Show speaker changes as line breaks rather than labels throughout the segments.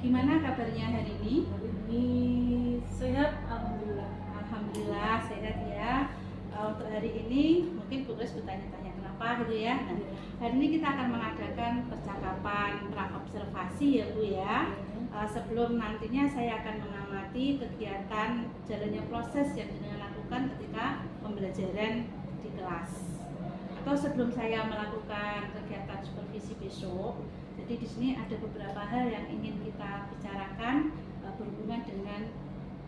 Gimana kabarnya hari ini?
Hari ini sehat, alhamdulillah.
Alhamdulillah sehat ya. Untuk hari ini mungkin Bu Kris bertanya-tanya kenapa gitu ya. Nah, hari ini kita akan mengadakan percakapan praobservasi ya Bu ya. Sebelum nantinya saya akan mengamati kegiatan jalannya proses yang dilakukan ketika pembelajaran di kelas. Atau sebelum saya melakukan kegiatan supervisi besok, jadi di sini ada beberapa hal yang ingin kita bicarakan berhubungan dengan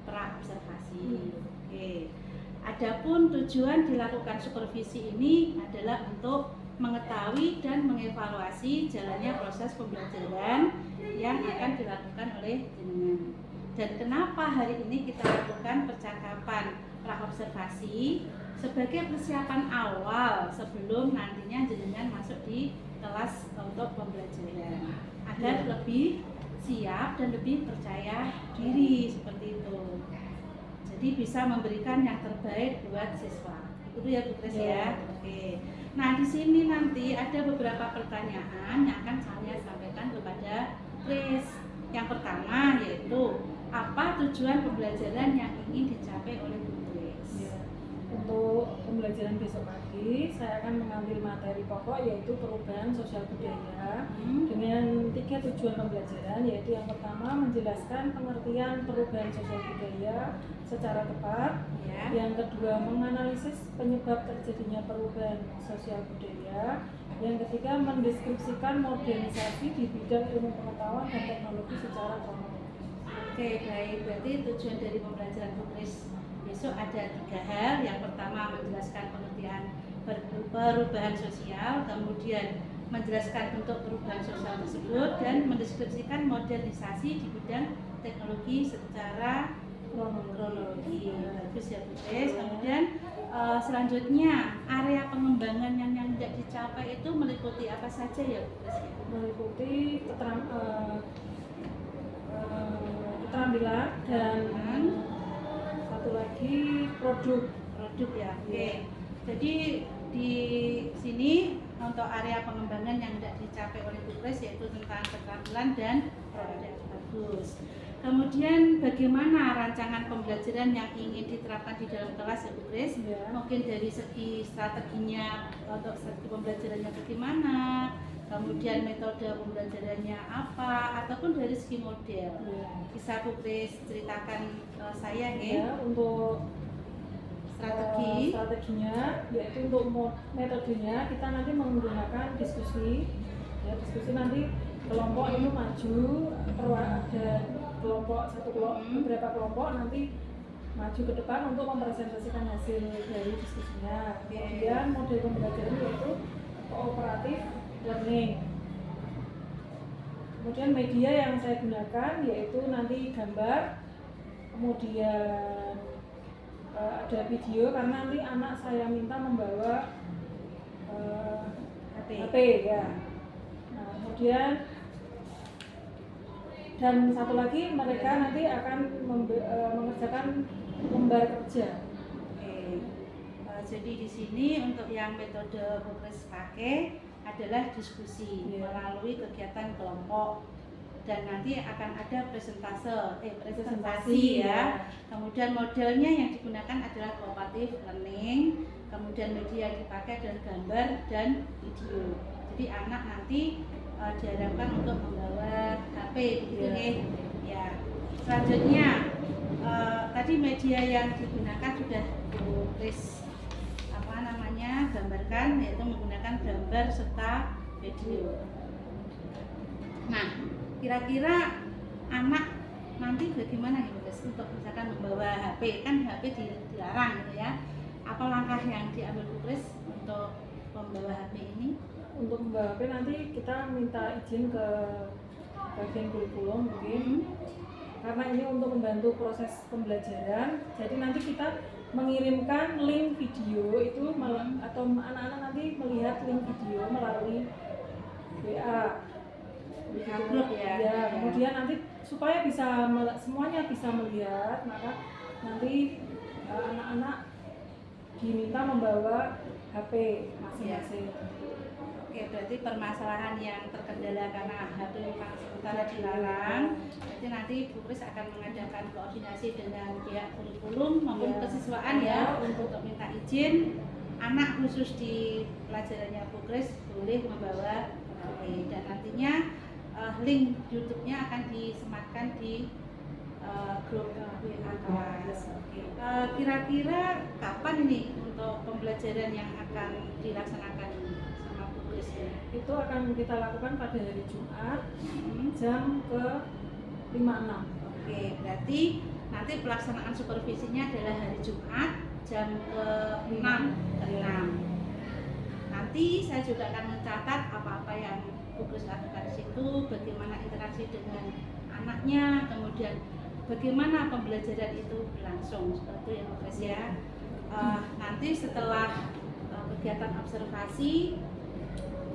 praobservasi. Oke. Adapun tujuan dilakukan supervisi ini adalah untuk mengetahui dan mengevaluasi jalannya proses pembelajaran yang akan dilakukan oleh jenengan. Dan kenapa hari ini kita lakukan percakapan praobservasi sebagai persiapan awal sebelum nantinya jenengan masuk di kelas untuk pembelajaran agar lebih siap dan lebih percaya diri seperti itu. Jadi bisa memberikan yang terbaik buat siswa. Itu ya Bu Kris ya. Oke. Nah, di sini nanti ada beberapa pertanyaan yang akan saya sampaikan kepada Kris. Yang pertama yaitu apa tujuan pembelajaran yang ingin dicapai oleh Bu Kris?
Untuk pembelajaran besok pagi, saya akan mengambil materi pokok yaitu perubahan sosial budaya dengan 3 tujuan pembelajaran, yaitu yang pertama menjelaskan pengertian perubahan sosial budaya secara tepat, yang kedua menganalisis penyebab terjadinya perubahan sosial budaya, yang ketiga mendeskripsikan modernisasi di bidang ilmu pengetahuan dan teknologi secara kronologis.
Oke, baik. Berarti tujuan dari pembelajaran Bu Kris besok ada 3 hal. Yang pertama menjelaskan pengertian perubahan sosial, kemudian menjelaskan bentuk perubahan sosial tersebut, dan mendeskripsikan modernisasi di bidang teknologi secara kronologi. Bagus ya Bu Kris. Kemudian selanjutnya area pengembangan yang tidak dicapai itu meliputi apa saja ya Bu Kris?
Meliputi keterampilan dan satu lagi produk
ya. Oke. Jadi di sini untuk area pengembangan yang tidak dicapai oleh Bu Kris yaitu tentang keterampilan dan produk. Bagus. Kemudian bagaimana rancangan pembelajaran yang ingin diterapkan di dalam kelas ya Bu Kris? Mungkin dari segi strateginya untuk strategi pembelajarannya bagaimana, kemudian metode pembelajarannya apa, ataupun dari segi model. Bisa Bu Kris ceritakan saya ya.
Untuk strateginya, yaitu untuk metodenya kita nanti menggunakan diskusi. Diskusi nanti kelompok itu maju, ada beberapa kelompok nanti maju ke depan untuk mempresentasikan hasil dari diskusinya. Kemudian model pembelajaran yaitu kooperatif learning. Kemudian media yang saya gunakan yaitu nanti gambar, kemudian ada video karena nanti anak saya minta membawa HP ya. Nah, kemudian dan satu lagi mereka nanti akan mengerjakan lembar kerja.
Jadi di sini untuk yang metode Bu Kris pakai adalah diskusi melalui kegiatan kelompok, dan nanti akan ada presentasi ya. Kemudian modelnya yang digunakan adalah cooperative learning, kemudian media yang dipakai adalah gambar dan video. Jadi anak nanti diharapkan untuk membawa HP begitu ya. Selanjutnya tadi media yang digunakan sudah Bu Kris gambarkan, yaitu menggunakan gambar serta video. Nah, kira-kira anak nanti bagaimana ya guys untuk misalkan membawa HP, kan HP dilarang gitu ya. Apa langkah yang diambil Bu Kris untuk membawa HP ini?
Untuk membawa HP nanti kita minta izin ke bagian kurikulum mungkin. Karena ini untuk membantu proses pembelajaran, jadi nanti kita mengirimkan link video itu atau anak-anak nanti melihat link video melalui WA
grup ya.
Kemudian nanti supaya semuanya bisa melihat, maka nanti anak-anak diminta membawa HP masing-masing.
Oke, berarti permasalahan yang terkendala karena HP sementara sementara dilarang. Jadi nanti Bu Kris akan mengadakan koordinasi dengan pihak kurikulum maupun kesiswaan ya untuk minta izin anak khusus di pelajarannya Bu Kris boleh membawa HP, dan nantinya link YouTube-nya akan disematkan di grup WA kelas. Kira-kira kapan ini untuk pembelajaran yang akan dilaksanakan sama Bu Kris?
Itu akan kita lakukan pada hari Jumat jam ke 5.6.
Oke, berarti nanti pelaksanaan supervisinya adalah hari Jumat jam ke-6 Nanti saya juga akan mencatat apa-apa yang Bu Kris lakukan di situ, bagaimana interaksi dengan anaknya, kemudian bagaimana pembelajaran itu berlangsung, seperti itu ya Bu Kris ya. Nanti setelah kegiatan observasi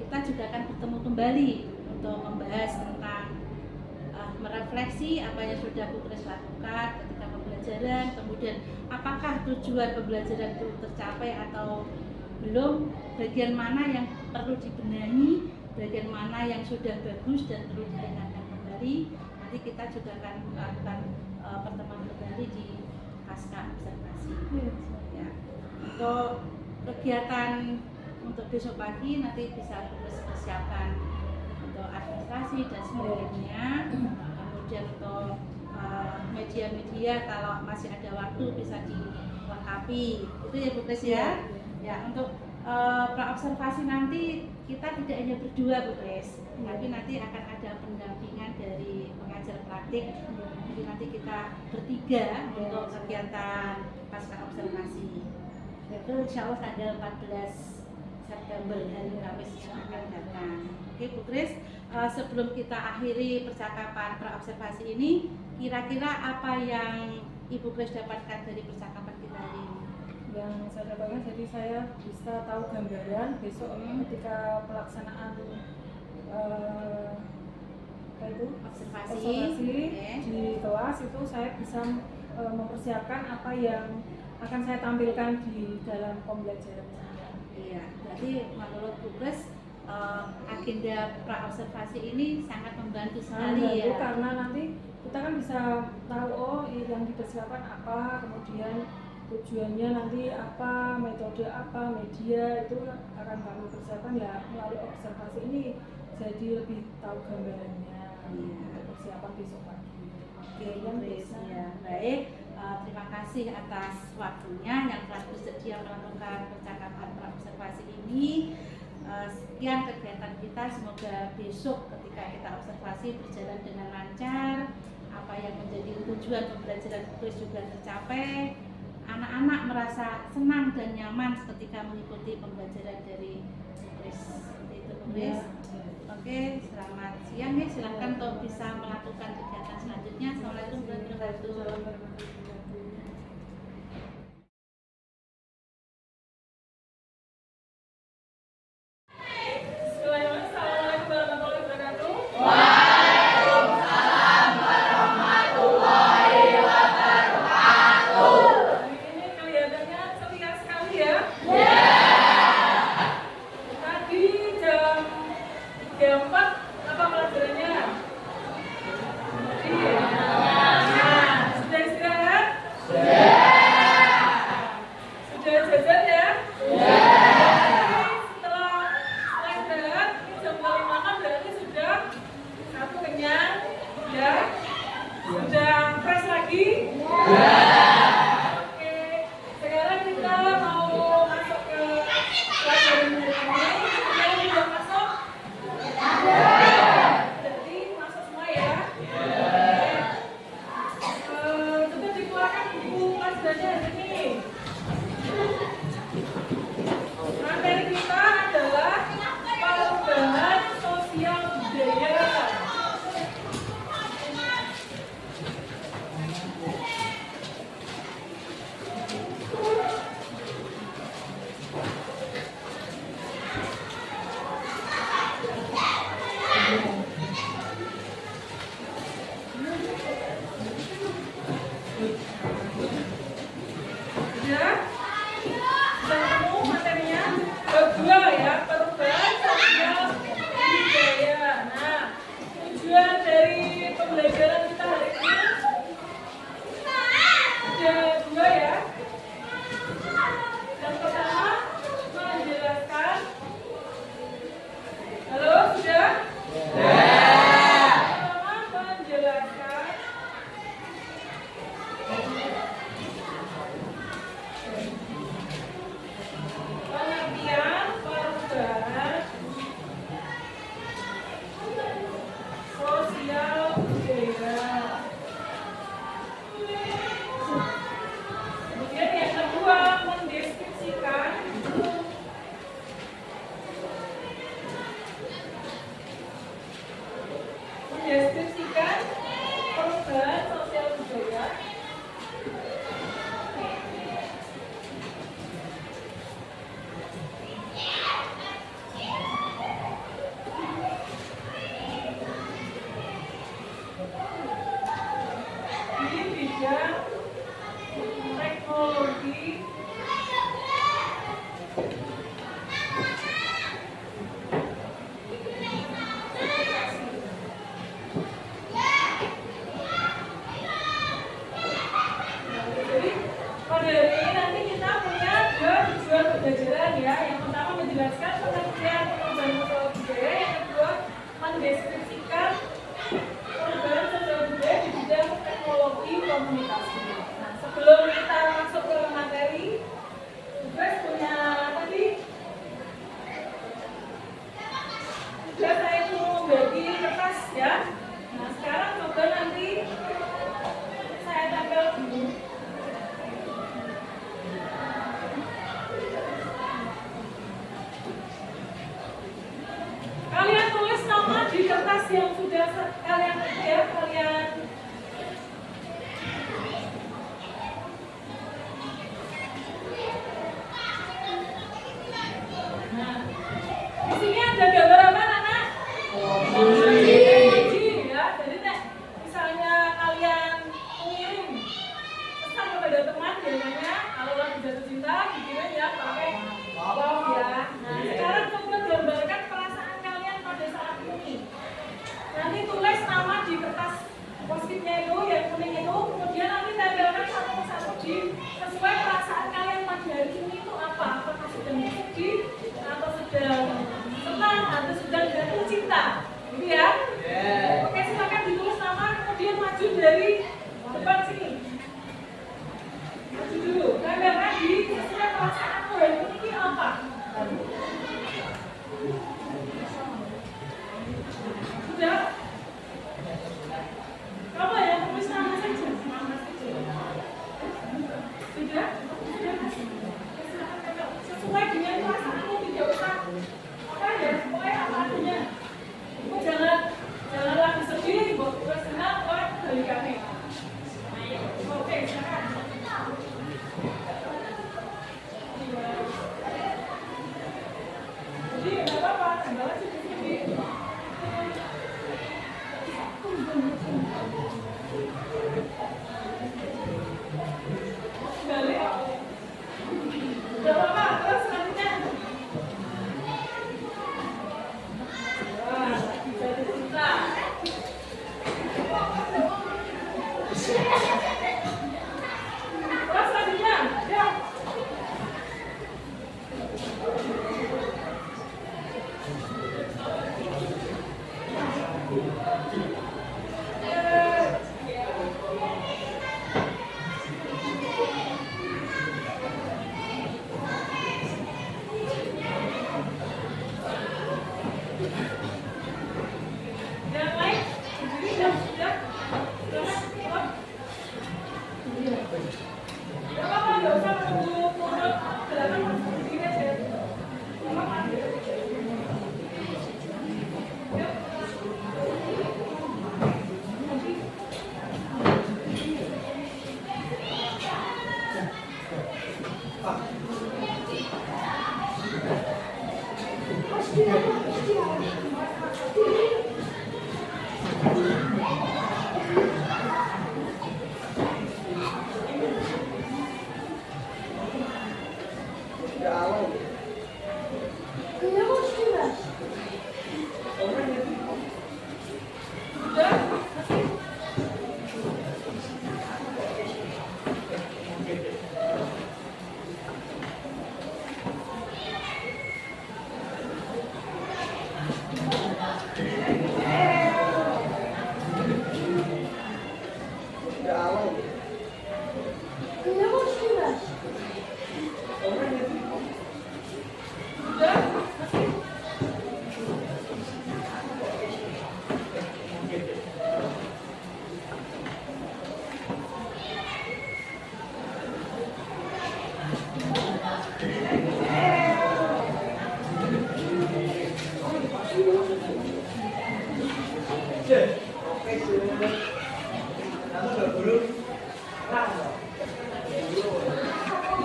kita juga akan bertemu kembali untuk membahas tentang merefleksi apa yang sudah Bu Kris lakukan ketika pembelajaran, kemudian apakah tujuan pembelajaran itu tercapai atau belum, bagian mana yang perlu dibenahi, bagian mana yang sudah bagus dan perlu ditingkatkan kembali. Nanti kita juga akan melakukan pertemuan kembali di pasca observasi. Ya. Untuk kegiatan untuk besok pagi nanti bisa persiapkan untuk administrasi dan sebagainya. Kemudian untuk media-media kalau masih ada waktu bisa dilengkapi. Itu ya Bu Kris ya. Ya, untuk praobservasi nanti kita tidak hanya berdua Bu Kris, tapi nanti akan ada pendampingan dari pengajar praktik. Jadi nanti kita bertiga untuk kegiatan pasca observasi. Itu insya Allah tanggal 14 September hari Kamis yang akan datang. Oke Bu Kris, sebelum kita akhiri percakapan praobservasi ini, kira-kira apa yang Ibu Kris dapatkan dari percakapan kita hari ini?
Yang saya dapatkan, jadi saya bisa tahu gambaran besok ketika pelaksanaan observasi di kelas itu saya bisa mempersiapkan apa yang akan saya tampilkan di dalam pembelajaran saya.
Iya, berarti menurut Bu Kris agenda praobservasi ini sangat membantu sekali ya.
Karena nanti kita kan bisa tahu yang dipersiapkan apa, kemudian tujuannya nanti apa, metode apa, media itu akan kami persiapkan ya melalui observasi ini, jadi lebih tahu gambarannya untuk persiapan besok pagi.
Oke, Bu Kris ya. Baik, terima kasih atas waktunya yang telah bersedia melakukan percakapan praobservasi ini. Sekian kegiatan kita, semoga besok ketika kita observasi berjalan dengan lancar, apa yang menjadi tujuan pembelajaran Bu Kris juga tercapai, anak-anak merasa senang dan nyaman ketika mengikuti pembelajaran dari Bu Kris. Seperti itu Bu Kris. Oke, selamat siang ya, silakan untuk bisa melakukan kegiatan selanjutnya. Assalamualaikum warahmatullahi wabarakatuh.
mendeskripsikan perubahan sosial budaya. Di bidang teknologi pada hari ini nanti kita punya dua tujuan pembelajaran ya. Yang pertama menjelaskan pengertian perubahan sosial budaya, yang kedua mendeskripsikan perubahan sosial budaya di bidang teknologi komunikasi. Nah, sebelum kita masuk ke materi, tugas punya tadi sudah saya mau bagi kertas ya. Nah, sekarang coba nanti saya tempel dulu. Kalian tulis nama di kertas yang sudah kalian ya, kalian nah, di sini ada gambar apa anak-anak? Emoji ya. Jadi misalnya kalian mengirim pesan kepada teman, biasanya kalau lagi jatuh cinta dikirim ya pakai love ya. Nah, sekarang coba gambarkan perasaan kalian pada saat ini. Nanti tulis nama di kertas post-itnya itu yang kuning itu, kemudian nanti tempelkan satu persatu di sesuai perasaan kalian pada hari ini itu apa? Apakah sedang sedih atau sedang senang atau sedang jatuh cinta? Gitu ya? Oke, silakan ditulis nama, kemudian maju dari depan sini. Maju dulu, tempelkan di sesuai perasaanmu hari ini apa? Sudah? Kamu ya, tulis nama saja. Sudah? Sesuai dengan perasaanmu, tidak usah apa ya, pokoknya apa adanya. Jangan lagi sedih, buat senang, buat balikannya. Oke, silakan. Jadi nggak apa-apa, tinggal aja di sini. Balik. Nggak apa-apa, terus selanjutnya. Wah, bisa dicinta. Terus selanjutnya, ya. Yang lain, jadi sudah. Gak apa-apa, gak usah menunggu turun belakang masuk begini aja. Gak apa-apa.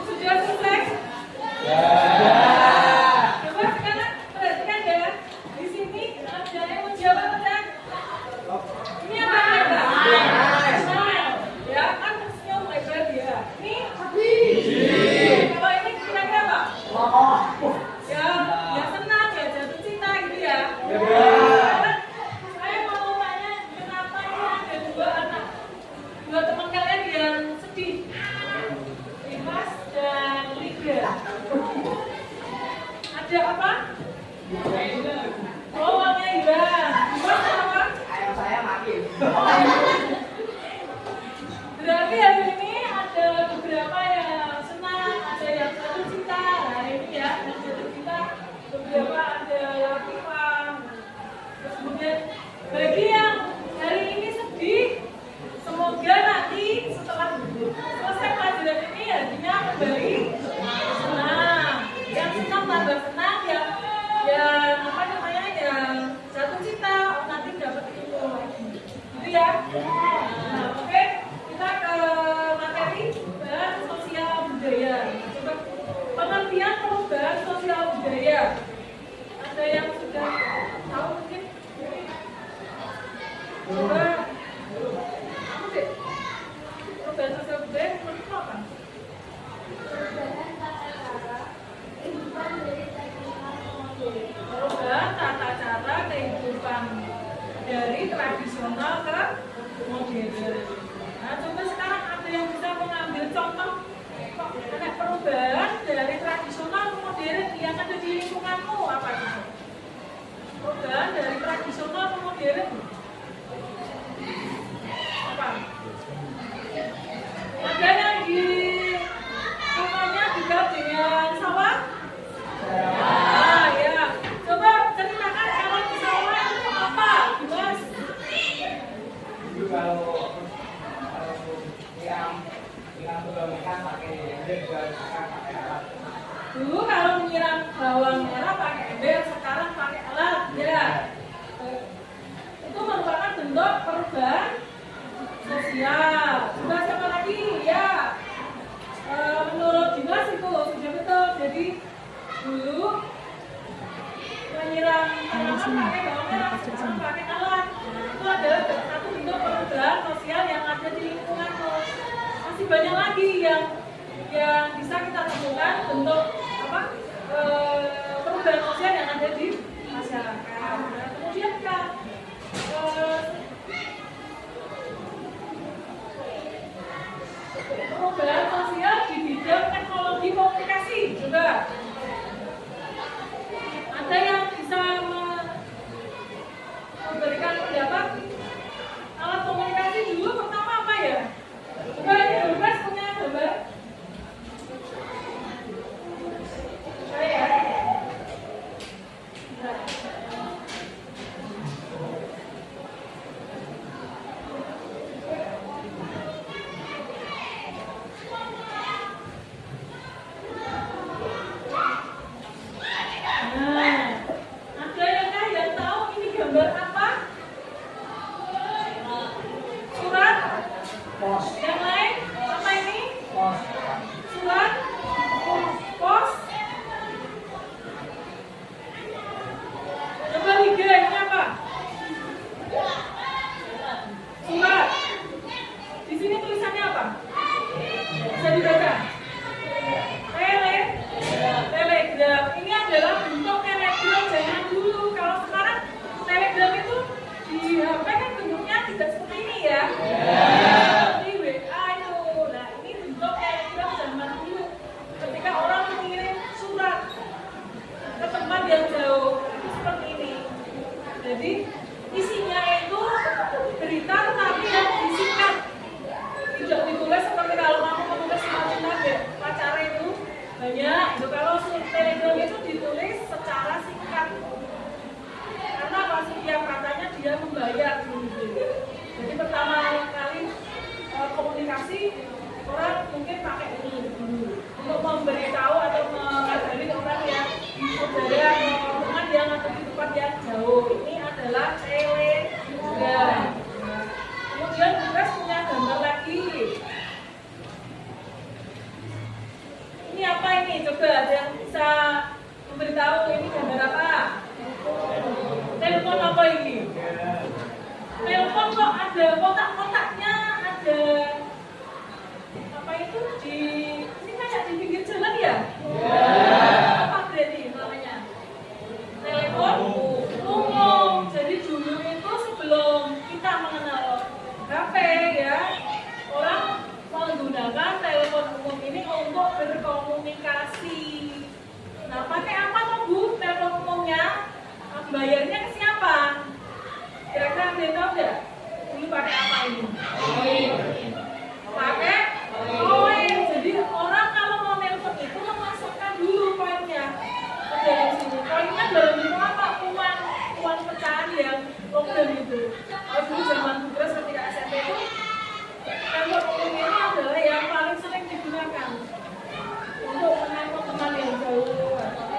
Sudah selesai? Coba sekarang perhatikan ya. Di sini ada yang menjawab apa? Ini apa ya? Ya kan senyum lebar ya. Ini kalau ini kira-kira apa? Ya, ya senang ya jatuh cinta gitu ya. Saya mau tanya kenapa ini ada dua teman kalian yang sedih? Dimas dan Liga. Ada apa? Oh, uangnya hilang. Dimas apa?
Ayam saya mati.
Berarti hari ini ada beberapa yang senang, ada yang jatuh cinta. Nah ini ya, yang jatuh cinta. Beberapa ada yang pimpang. Terus kemudian bagi yang hari ini sedih, semoga nanti setelah selesai pelajaran ini hatinya kembali senang. Yang senang tambah senang, yang apa namanya, yang jatuh cinta nanti dapat ilmu lagi. Gitu ya. Nah, oke, kita ke materi perubahan sosial budaya. Coba pengertian perubahan sosial budaya. Ada yang sudah tahu mungkin? Coba apa sih? Perubahan sosial budaya menurut apa? Perubahan tata cara kehidupan dari tradisional ke modern. Nah, coba sekarang ada yang bisa mengambil contoh kok ada perubahan dari tradisional ke modern yang ada di lingkunganmu apa itu? Perubahan dari tradisional ke modern apa? Ada yang di rumahnya juga dengan sawah? Ah, ya. Coba ceritakan kalau di sawah itu apa, Dimas?
Dulu kalau yang bawang merah pakai alat.
Dulu kalau menyiram bawang merah pakai ember, sekarang pakai alat, ya. Itu merupakan bentuk perubahan sosial. Coba siapa lagi? Ya. Menurut Dimas itu sudah betul. Jadi dulu menyiram tanaman pakai bawang merah, sekarang pakai alat. Itu adalah satu bentuk perubahan sosial yang ada di lingkunganmu. Masih banyak lagi yang bisa kita temukan bentuk apa perubahan sosial yang ada di masyarakat. Nah, kemudian kan perubahan sosial di bidang teknologi komunikasi juga. Ada yang bisa memberikan pendapat? Alat komunikasi dulu pertama apa ya? Coba ini Douglas punya gambar? Saya. Jadi isinya itu berita tetapi yang disingkat, tidak ditulis seperti kalau kamu menulis semacam pacara itu banyak. Itu kalau telegram itu ditulis secara singkat karena pasti tiap katanya dia membayar. Jadi pertama ada kotak-kotaknya, ada apa itu di ini kayak di pinggir jalan ya? Apa berarti namanya? Telepon umum. Jadi dulu itu sebelum kita mengenal HP ya, orang menggunakan telepon umum ini untuk berkomunikasi. Nah, pakai apa tuh Bu telepon umumnya? Bayarnya ke siapa? Kira-kira ada yang tahu nggak? Dulu pakai apa ini? Pakai koin. Jadi orang kalau mau nelpon itu memasukkan dulu koinnya ke dalam sini. Koinnya dalam bentuk apa? Uang pecahan yang logam itu. Kalau dulu zaman Bugres ketika SMP itu telepon umum ini adalah yang paling sering digunakan untuk menelpon teman yang jauh atau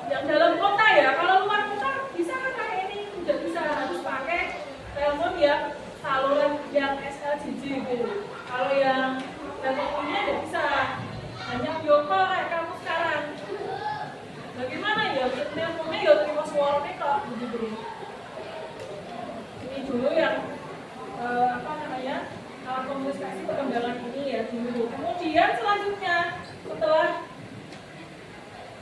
yang dalam kota ya. Kalau luar kota bisa kan pakai ini, tidak bisa, harus pakai telepon yang saluran yang SLJJ gitu. Kalau yang telepon umumnya tidak bisa, hanya Yoko kayak kamu sekarang. Bagaimana ya? Teleponnya ya terima suaranya kok begitu. Ini dulu yang apa namanya komunikasi perkembangan ini ya dulu. Kemudian selanjutnya setelah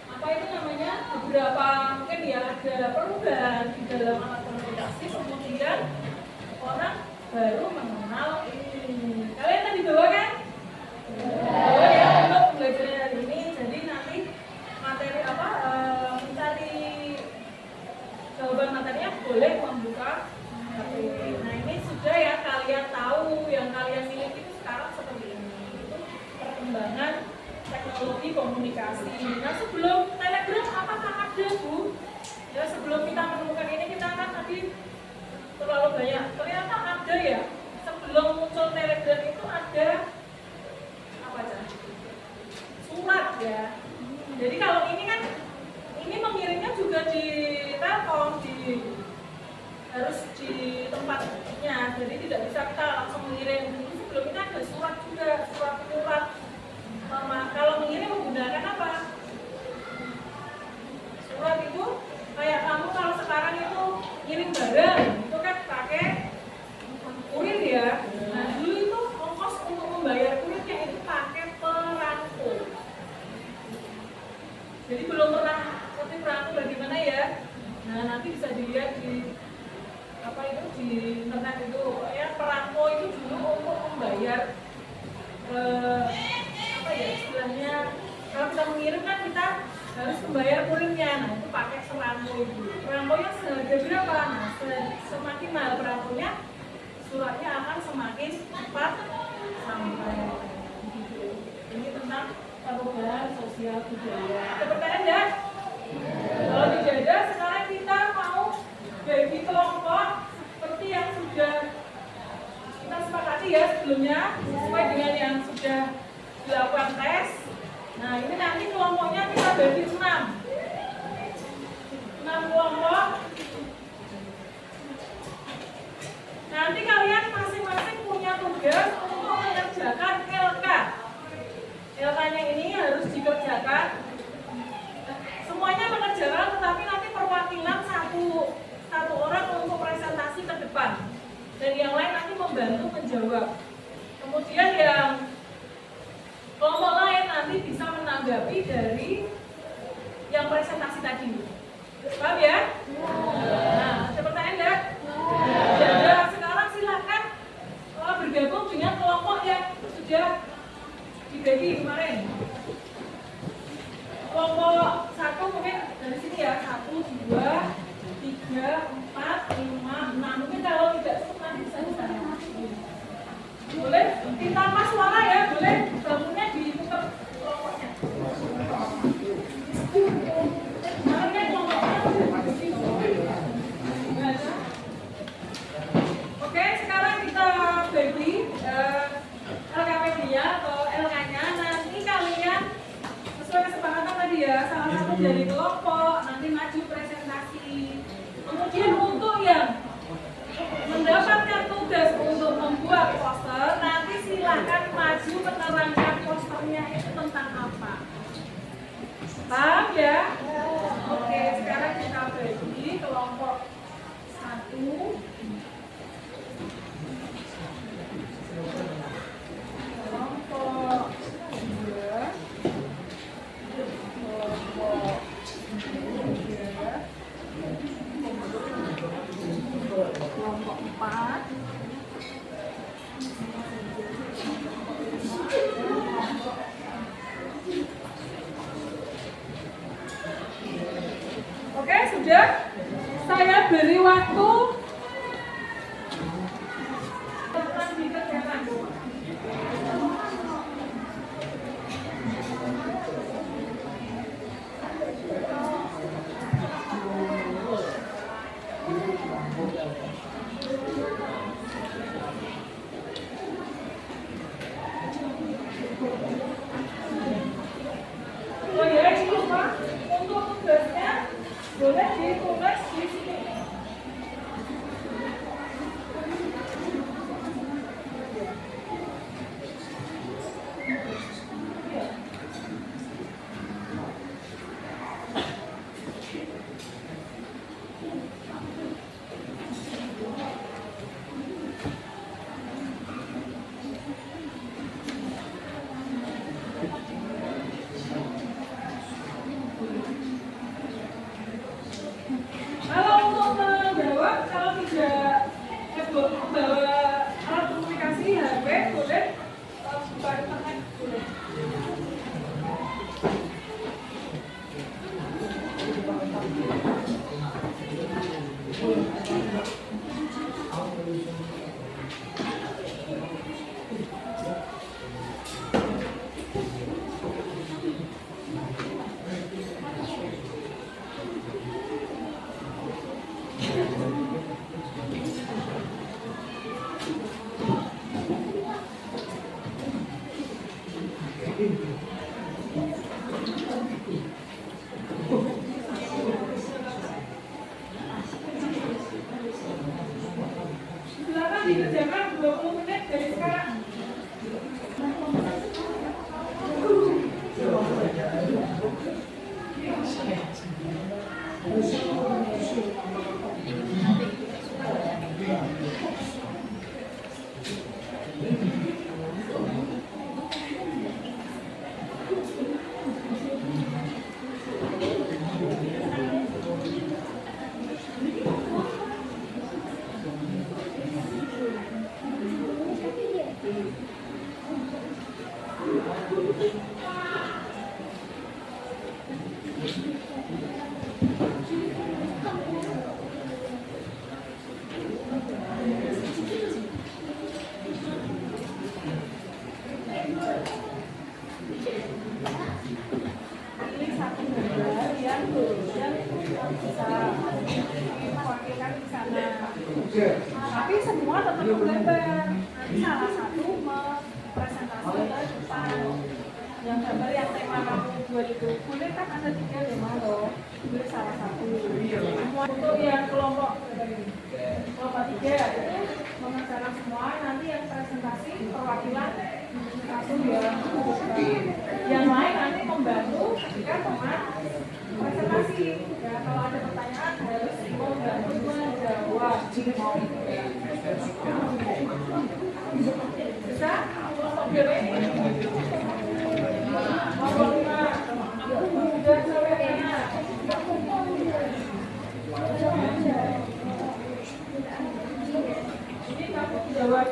apa itu namanya beberapa mungkin ya ada perubahan di dalam alat komunikasi, kemudian orang baru mengenal ini. Kalian tadi bawa kan? Bawa ya untuk pembelajaran hari ini. Jadi nanti materi apa mencari jawaban materinya boleh membuka HP. Nah ini sudah ya kalian tahu, yang kalian miliki itu sekarang seperti ini. Itu perkembangan teknologi komunikasi. Nah sebelum Telegram apakah ada Bu? Ya sebelum kita menemukan ini kita kan tadi terlalu banyak. Ternyata ada ya. Sebelum muncul Telegram itu ada apa aja? Surat ya. Jadi kalau ini kan ini mengirimnya juga di telepon, harus di tempatnya. Jadi tidak bisa kita langsung mengirim. Sebelum ini ada surat juga, surat. Kalau mengirim menggunakan apa? Surat itu kayak kamu kalau sekarang itu ngirim barang itu kan pakai kurir ya. Nah dulu itu ongkos untuk membayar kurirnya itu pakai perangko. Jadi belum pernah seperti perangko bagaimana ya? Nah nanti bisa dilihat di apa itu di internet itu ya, perangko itu dulu untuk membayar apa ya istilahnya, kalau kita mengirim kan kita harus membayar kurirnya. Nah itu pakai perangko itu. Perangkonya seharga berapa? Nah semakin mahal perangkonya, suratnya akan semakin cepat sampai. Ini tentang perubahan sosial budaya. Ada pertanyaan ya? Kalau tidak ada, sekarang kita mau bagi kelompok seperti yang sudah kita sepakati ya sebelumnya, sesuai dengan yang sudah dilakukan tes. Nah ini nanti kelompoknya kita bagi 6 kelompok. Nanti kalian masing-masing punya tugas untuk mengerjakan LK. LK-nya ini harus dikerjakan. Semuanya mengerjakan, tetapi nanti perwakilan satu orang untuk presentasi ke depan, dan yang lain nanti membantu menjawab. Kemudian yang kelompok lain nanti bisa menanggapi dari yang presentasi tadi. Paham ya? Nah, ada pertanyaan enggak? Ya, sekarang silakan bergabung dengan kelompok yang sudah dibagi kemarin. Kelompok 1 mungkin dari sini ya, 1, 2, 3, 4, 5, 6. Mungkin kalau tidak cukup nanti bisa di sana. Boleh tanpa suara ya, boleh bangunnya diputar kelompoknya. Kemarin kan kelompoknya oke, sekarang kita bagi LKPD-nya atau LK-nya. Nanti kalian sesuai kesepakatan tadi ya, salah satu dari kelompok nanti maju presentasi. Kemudian untuk yang mendapatkan tugas untuk membuat poster, nanti silakan maju menerangkan posternya itu tentang apa. Paham ya? Oke, sekarang kita bagi kelompok 1. bawa alat komunikasi HP boleh, buka internet boleh. Silakan dikerjakan 20 menit dari sekarang. Pilih satu gambar yang bisa mewakilkan di sana. Tapi semua tetap menggambar. Nanti salah satu mempresentasi ke depan. Yang gambar yang tema kamu buat itu boleh kan ada 3 tema loh. Pilih salah satu. Untuk yang kelompok 3 mengerjakan semua. Nanti yang presentasi perwakilan satu ya. Yang lain nanti membantu ketika teman presentasi. Ya kalau ada pertanyaan harus membantu menjawab. Bisa? Kelompok BW ini. Kelompok 5. Dan sampai tanya. Ini kamu jawab.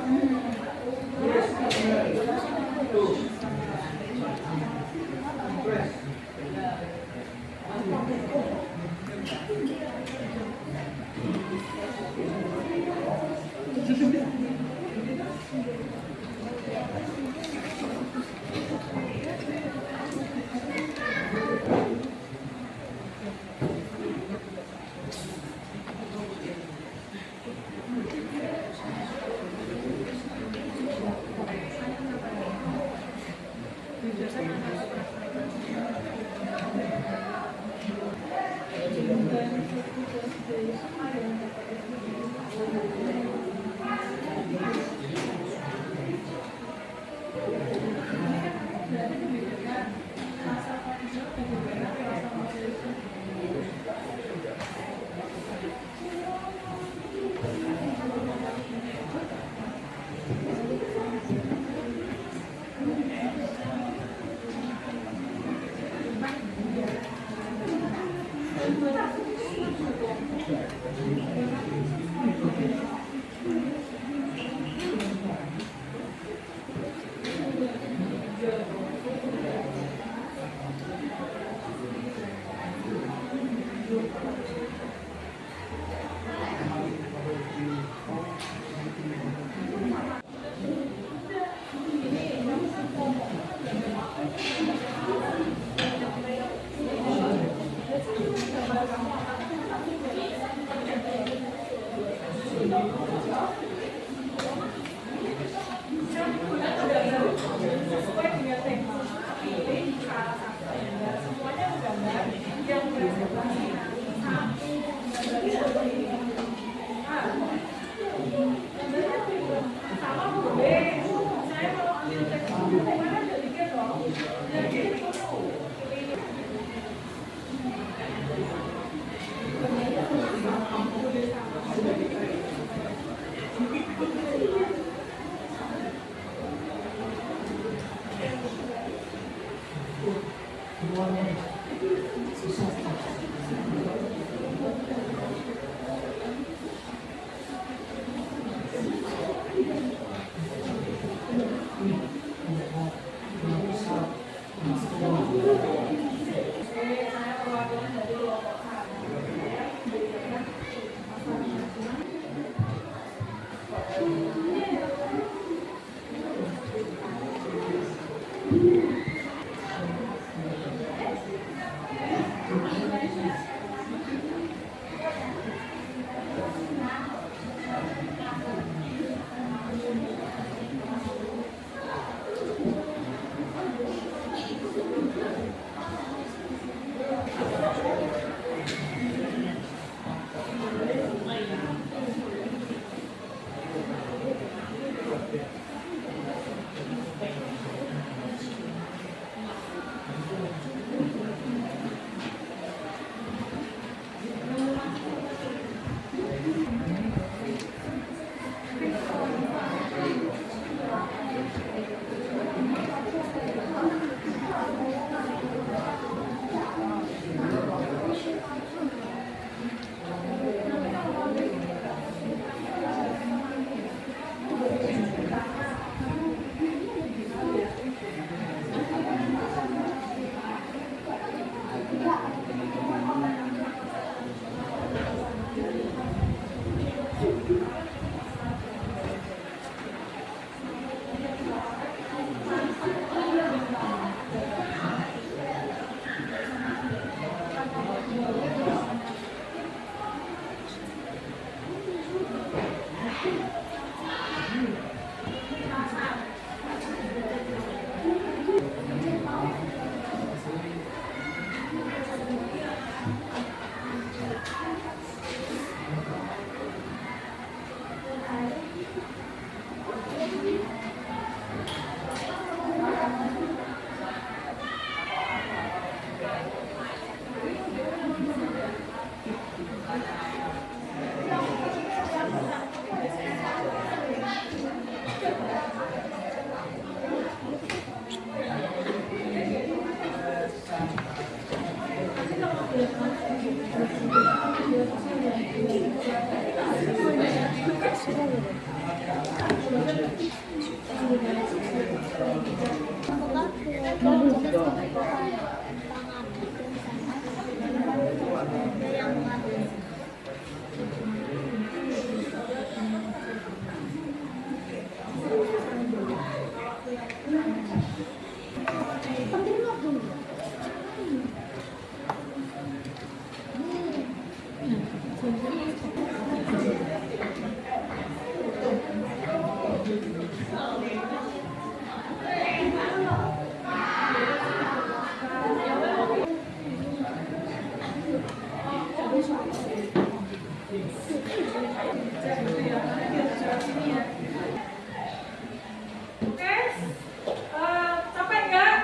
Capek nggak?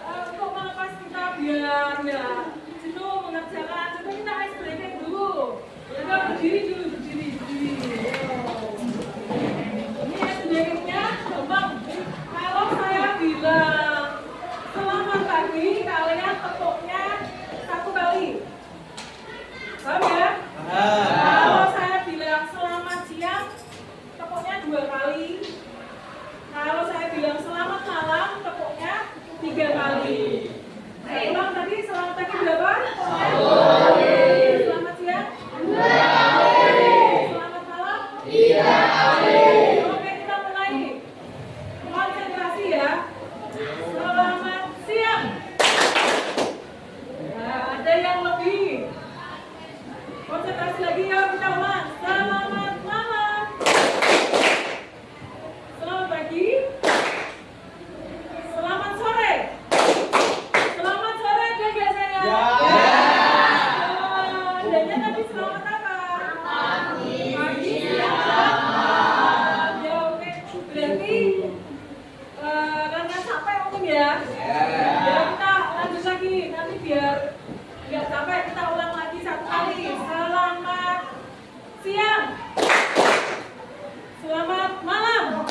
Untuk melepas kita biar ya jenuh mengerjakan, coba kita ice breaking dulu. Ya udah, berdiri dulu, berdiri. Ini ice breakingnya gampang. Kalau saya bilang selamat pagi, kalian tepuknya 1 kali. Paham ya? Kalau saya bilang selamat siang, tepuknya 2 kali. Kalau saya bilang selamat malam, tepuknya 3 kali. Saya ulang tadi, selamat pagi berapa? 1 kali. Selamat siang? 2 kali. Selamat malam? 3 kali. Oke, kita mulai. Konsentrasi ya. Selamat siang. Nah, ada yang lebih. Konsentrasi lagi ya, kita ulang. Selamat malam. Selamat pagi. Selamat sore. Selamat sore deh biasanya. Ya. Adanya tapi selamat apa? Pagi, siang, malam. Ya oke. Berarti karena capek mungkin ya. Ya kita lanjut lagi. Nanti biar nggak capek kita ulang lagi 1 kali. Selamat siang. Selamat malam.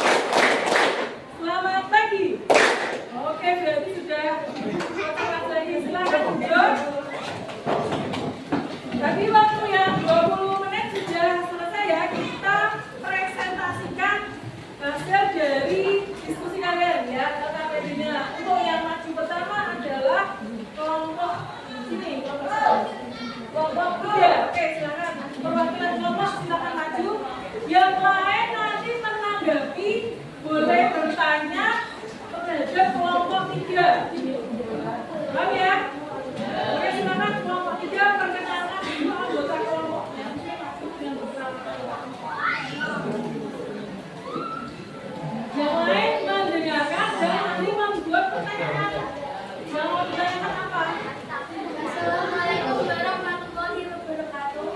Selamat pagi. Oke, berarti sudah konsentrasi lagi. Silakan duduk. Tadi waktu yang 20 menit sudah selesai ya. Kita presentasikan hasil dari diskusi kalian ya, LKPD-nya. Untuk yang maju pertama adalah kelompok sini, kelompok 3. Oke, silakan. Perwakilan kelompok silakan maju. Yang lain nanti menanggapi boleh bertanya terhadap kelompok 3. Paham ya? Oke, silakan kelompok 3 perkenalkan dulu anggota kelompoknya. Yang lain mendengarkan dan nanti membuat pertanyaan. Yang mau ditanyakan apa?
Assalamualaikum warahmatullahi wabarakatuh.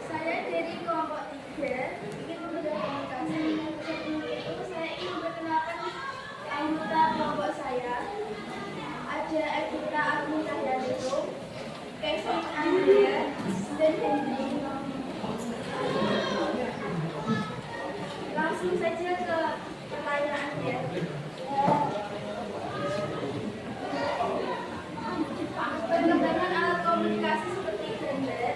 Saya dari kelompok 3 ingin berkomunikasi. Sebelum itu saya ingin memperkenalkan anggota kelompok saya. Ada Evita Agung Cahyanto, Kevin Andrea, dan Henry. Langsung saja ke pertanyaan ya. Pengembangan alat komunikasi seperti gambar.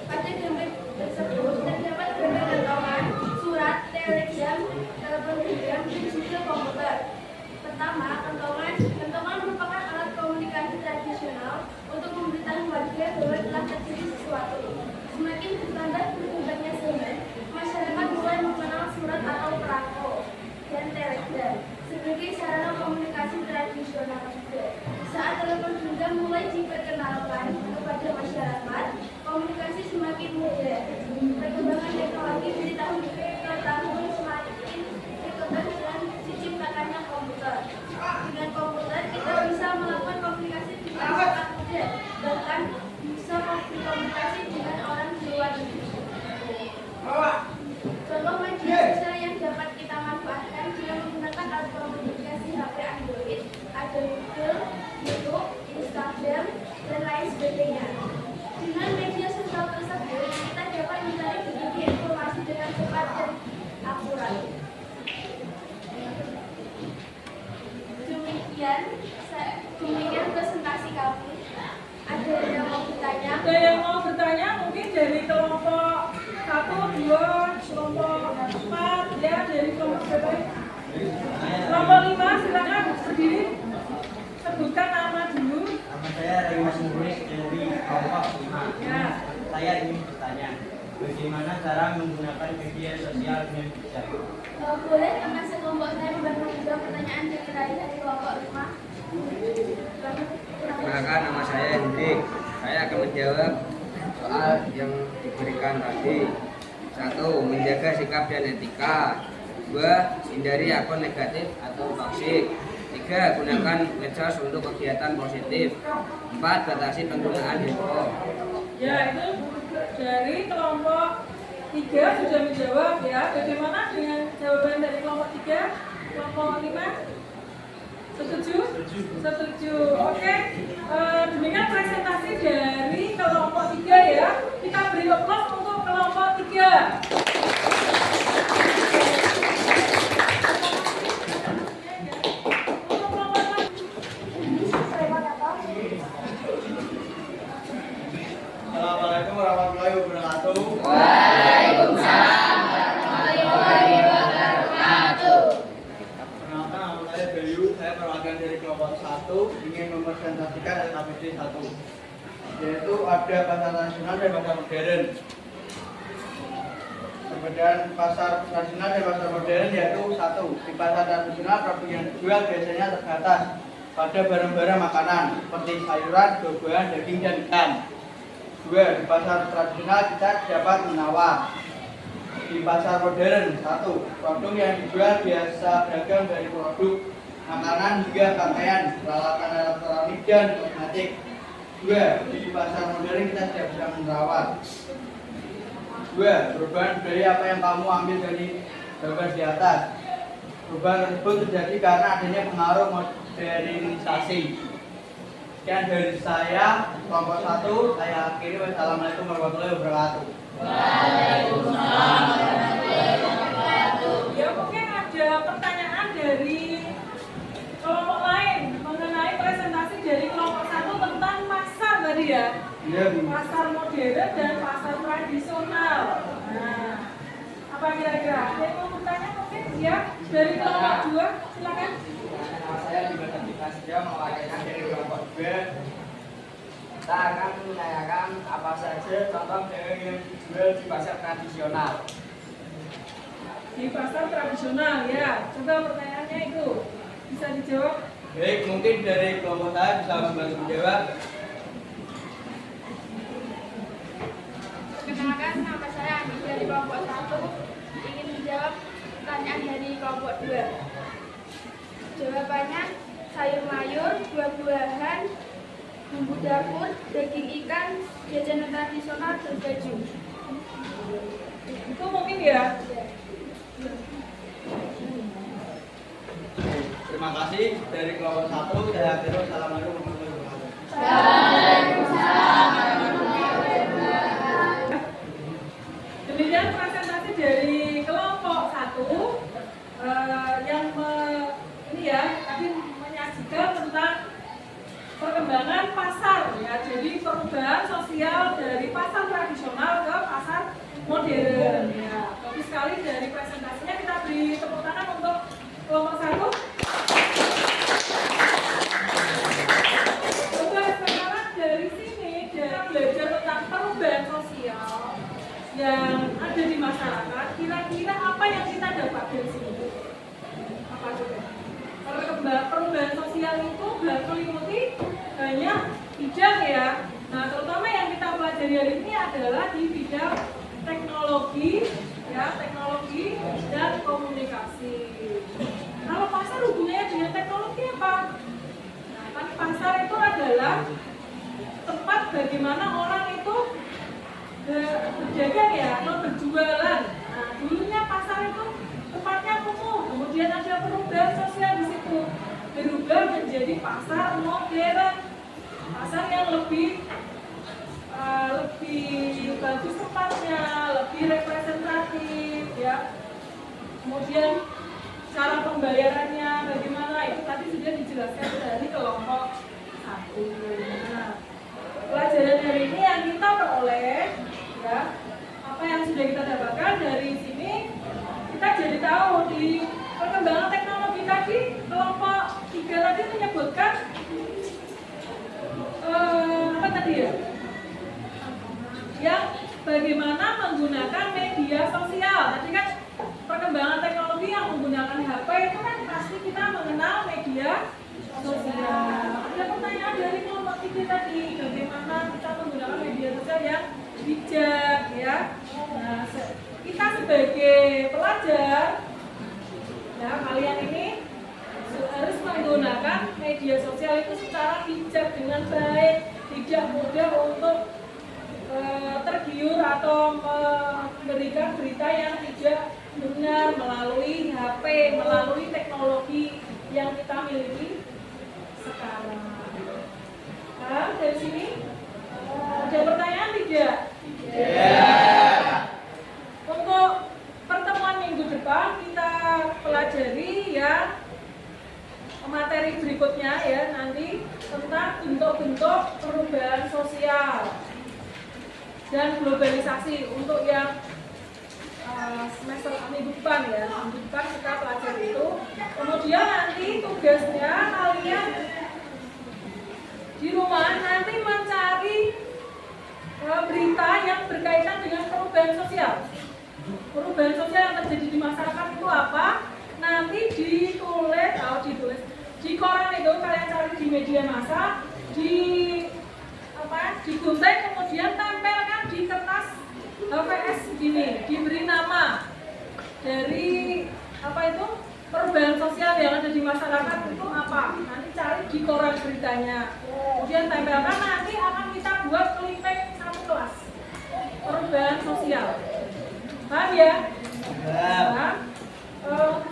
Pada gambar tersebut terdapat gambar gantungan, surat, telegram, telepon genggam, dan juga komputer. Pertama, kentongan merupakan alat komunikasi tradisional untuk memberitahu warga bahwa telah terjadi sesuatu. Semakin bertambah berkembangnya zaman, masyarakat mulai mengenal surat atau perangko dan telegram sebagai sarana komunikasi tradisional juga. Saat telepon genggam mulai diperkenalkan kepada masyarakat, komunikasi semakin mudah. Perkembangan teknologi dari tahun ke tahun semakin berkembang dengan diciptakannya komputer. Dengan komputer kita bisa melakukan komunikasi dengan sangat mudah, bahkan bisa berkomunikasi dengan orang di luar negeri. Contoh media sosial yang dapat kita manfaatkan dengan menggunakan alat komunikasi HP Android, ada Google, YouTube, Instagram, dan lain sebagainya. Dengan media sosial tersebut, kita dapat mencari berbagai informasi dengan cepat dan akurat. Demikian presentasi kami. Ada
dari kelompok 1, 2, kelompok 4, ya dari kelompok berapa? Kelompok 5, silakan berdiri. Sebutkan nama dulu.
Nama saya Rimas Murid dari kelompok 5.
Ya.
Saya ingin bertanya, bagaimana cara menggunakan media sosial dengan bijak?
Boleh teman sekelompok saya membantu juga pertanyaan dari kelompok 5.
Perkenalkan, nama saya Hendrik. Saya akan menjawab soal yang diberikan tadi. 1. Menjaga sikap dan etika. 2. Hindari akun negatif atau toksik. 3. Gunakan medsos untuk kegiatan positif. 4. Batasi penggunaan handphone.
Ya, itu dari kelompok 3 sudah menjawab ya. Bagaimana dengan jawaban dari kelompok 3? Kelompok 5? Setuju? Setuju. Oke. Demikian presentasi dari kelompok 3 ya. Kita beri applause untuk kelompok 3. Untuk kelompok 4.
Assalamualaikum warahmatullahi wabarakatuh. Perkenalkan, nama saya Bayu. Saya perwakilan dari kelompok 1 ingin mempresentasikan LKPD 1, yaitu ada pasar tradisional dan pasar modern. Perbedaan pasar tradisional dan pasar modern yaitu 1. Di pasar tradisional produk yang dijual biasanya terbatas pada barang-barang makanan seperti sayuran, buah-buahan, daging, dan ikan. 2. Di pasar tradisional kita dapat menawar. Di pasar modern 1. Produk yang dijual biasa beragam dari produk makanan hingga pakaian, peralatan elektronik, dan kosmetik. 2. Di pasar modern kita tidak bisa merawat. 2. Perubahan budaya apa yang kamu ambil dari gambar di atas. Perubahan tersebut terjadi karena adanya pengaruh modernisasi. Sekian dari saya, kelompok 1. Saya akhiri. Wassalamualaikum warahmatullahi wabarakatuh.
Ya, mungkin ada pertanyaan dari kelompok lain mengenai presentasi dari kelompok 1 tentang pasar tadi ya.
Iya, Bu.
Pasar modern dan pasar tradisional. Nah, apa kira-kira? Ada yang mau bertanya mungkin? Ya, dari kelompok 2, silakan.
Nama saya juga Tika Setia, mewakilkan dari kelompok 2. Kita akan menanyakan apa saja contoh dagang yang dijual di pasar tradisional.
Di pasar tradisional ya. Coba pertanyaannya itu bisa dijawab.
Baik, mungkin dari kelompok saya bisa membantu menjawab.
Perkenalkan, nama saya Andi dari kelompok 1 ingin menjawab pertanyaan dari kelompok 2. Jawabannya sayur mayur, buah-buahan, bumbu dapur, daging ikan, jajanan tradisional, dan baju.
Itu mungkin ya.
Terima kasih dari kelompok 1. Saya akhiri. Wassalamualaikum warahmatullahi wabarakatuh.
Demikian presentasi dari kelompok 1 yang ini ya tadi menyajikan tentang perkembangan pasar ya. Jadi perubahan sosial dari pasar tradisional ke pasar modern ya. Bagus sekali dari presentasinya, kita beri tepuk tangan untuk kelompok 1. Coba sekarang dari sini kita belajar tentang perubahan sosial yang ada di masyarakat. Kira-kira apa yang kita dapat dari sini? Apa coba? Perubahan sosial itu meliputi banyak bidang ya. Nah, terutama yang kita pelajari hari ini adalah di bidang teknologi ya, teknologi dan komunikasi. Kalau pasar hubungannya dengan teknologi apa? Nah, kan pasar itu adalah tempat bagaimana orang itu berdagang ya, atau berjualan. Nah, dulunya pasar itu tempatnya kumuh, kemudian ada perubahan sosial di situ, berubah menjadi pasar modern, pasar yang lebih bagus tempatnya, lebih representatif ya. Kemudian cara pembayarannya bagaimana, itu tadi sudah dijelaskan dari kelompok 1. Nah, pelajaran hari ini yang kita peroleh ya. Apa yang sudah kita dapatkan dari sini, kita jadi tahu di perkembangan teknologi tadi, kelompok 3 tadi menyebutkan apa tadi ya? Yang bagaimana menggunakan media sosial. Tadi kan perkembangan teknologi yang menggunakan HP itu kan pasti kita mengenal media sosial. Ada pertanyaan dari kelompok 3 tadi, bagaimana kita menggunakan media sosial yang bijak ya. Nah, kita sebagai pelajar ya, kalian ini harus menggunakan media sosial itu secara bijak dengan baik, tidak mudah untuk tergiur atau memberikan berita yang tidak benar melalui HP, melalui teknologi yang kita miliki sekarang. Nah, dari sini ada pertanyaan tidak? Untuk pertemuan minggu depan kita pelajari ya materi berikutnya ya, nanti tentang bentuk-bentuk perubahan sosial dan globalisasi untuk yang semester minggu depan ya. Minggu depan kita pelajari itu. Kemudian nanti tugasnya kalian di rumah nanti mencari berita yang berkaitan dengan perubahan sosial. Perubahan sosial yang terjadi di masyarakat itu apa? Nanti ditulis, di koran itu kalian cari di media massa, digunting kemudian tempelkan di kertas HVS gini, diberi nama dari apa itu perubahan sosial yang ada di masyarakat itu apa. Nanti cari di koran beritanya, kemudian tempelkan, nanti akan kita buat clipping satu kelas perubahan sosial. Paham ya? Nah,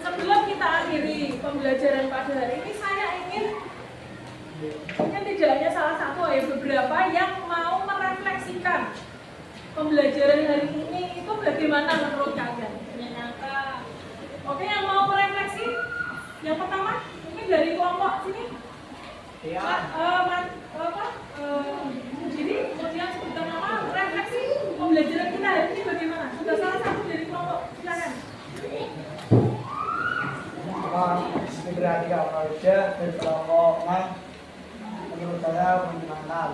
sebelum kita akhiri pembelajaran pada hari ini, saya ingin mungkin tidak hanya salah satu ya, beberapa yang mau merefleksikan pembelajaran hari ini itu bagaimana menurut kalian? Menyenangkan. Oke, yang mau merefleksi? Yang pertama, mungkin dari kelompok sini. Jadi kemudian sebutkan nama, refleksi pembelajaran kita hari ini bagaimana? Sudah salah satu dari kelompok, silakan.
Integrasi olahraga dari kelompok 6 menurut saya menyenangkan.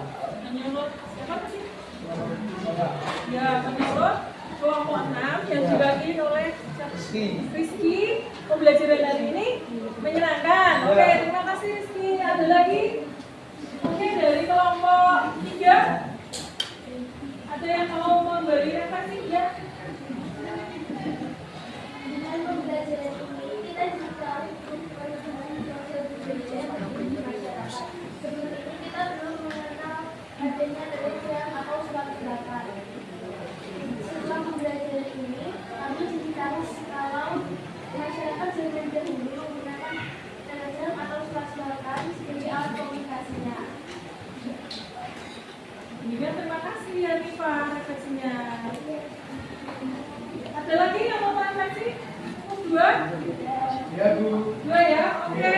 Menurut siapa tadi?
Menurut saya
Ya, menurut kelompok 6 yang dibagi oleh Rizky, pembelajaran hari ini menyenangkan. Oke, terima kasih Rizky. Ada lagi? Oke, dari kelompok 3 ada yang mau memberi refleksi ya?
Dengan pembelajaran ini kita juga perubahan sosial budaya di masyarakat. Sebelum itu kita belum mengenal adanya telegram atau surat suaratan. Setelah pembelajaran ini, kami jadi tahu kalau masyarakat zaman dahulu menggunakan telegram atau surat suaratan sebagai alat komunikasinya.
Iya, terima kasih ya Nifa refleksinya. Ada lagi yang mau refleksi? Dua?
ya Bu.
Dua ya, oke.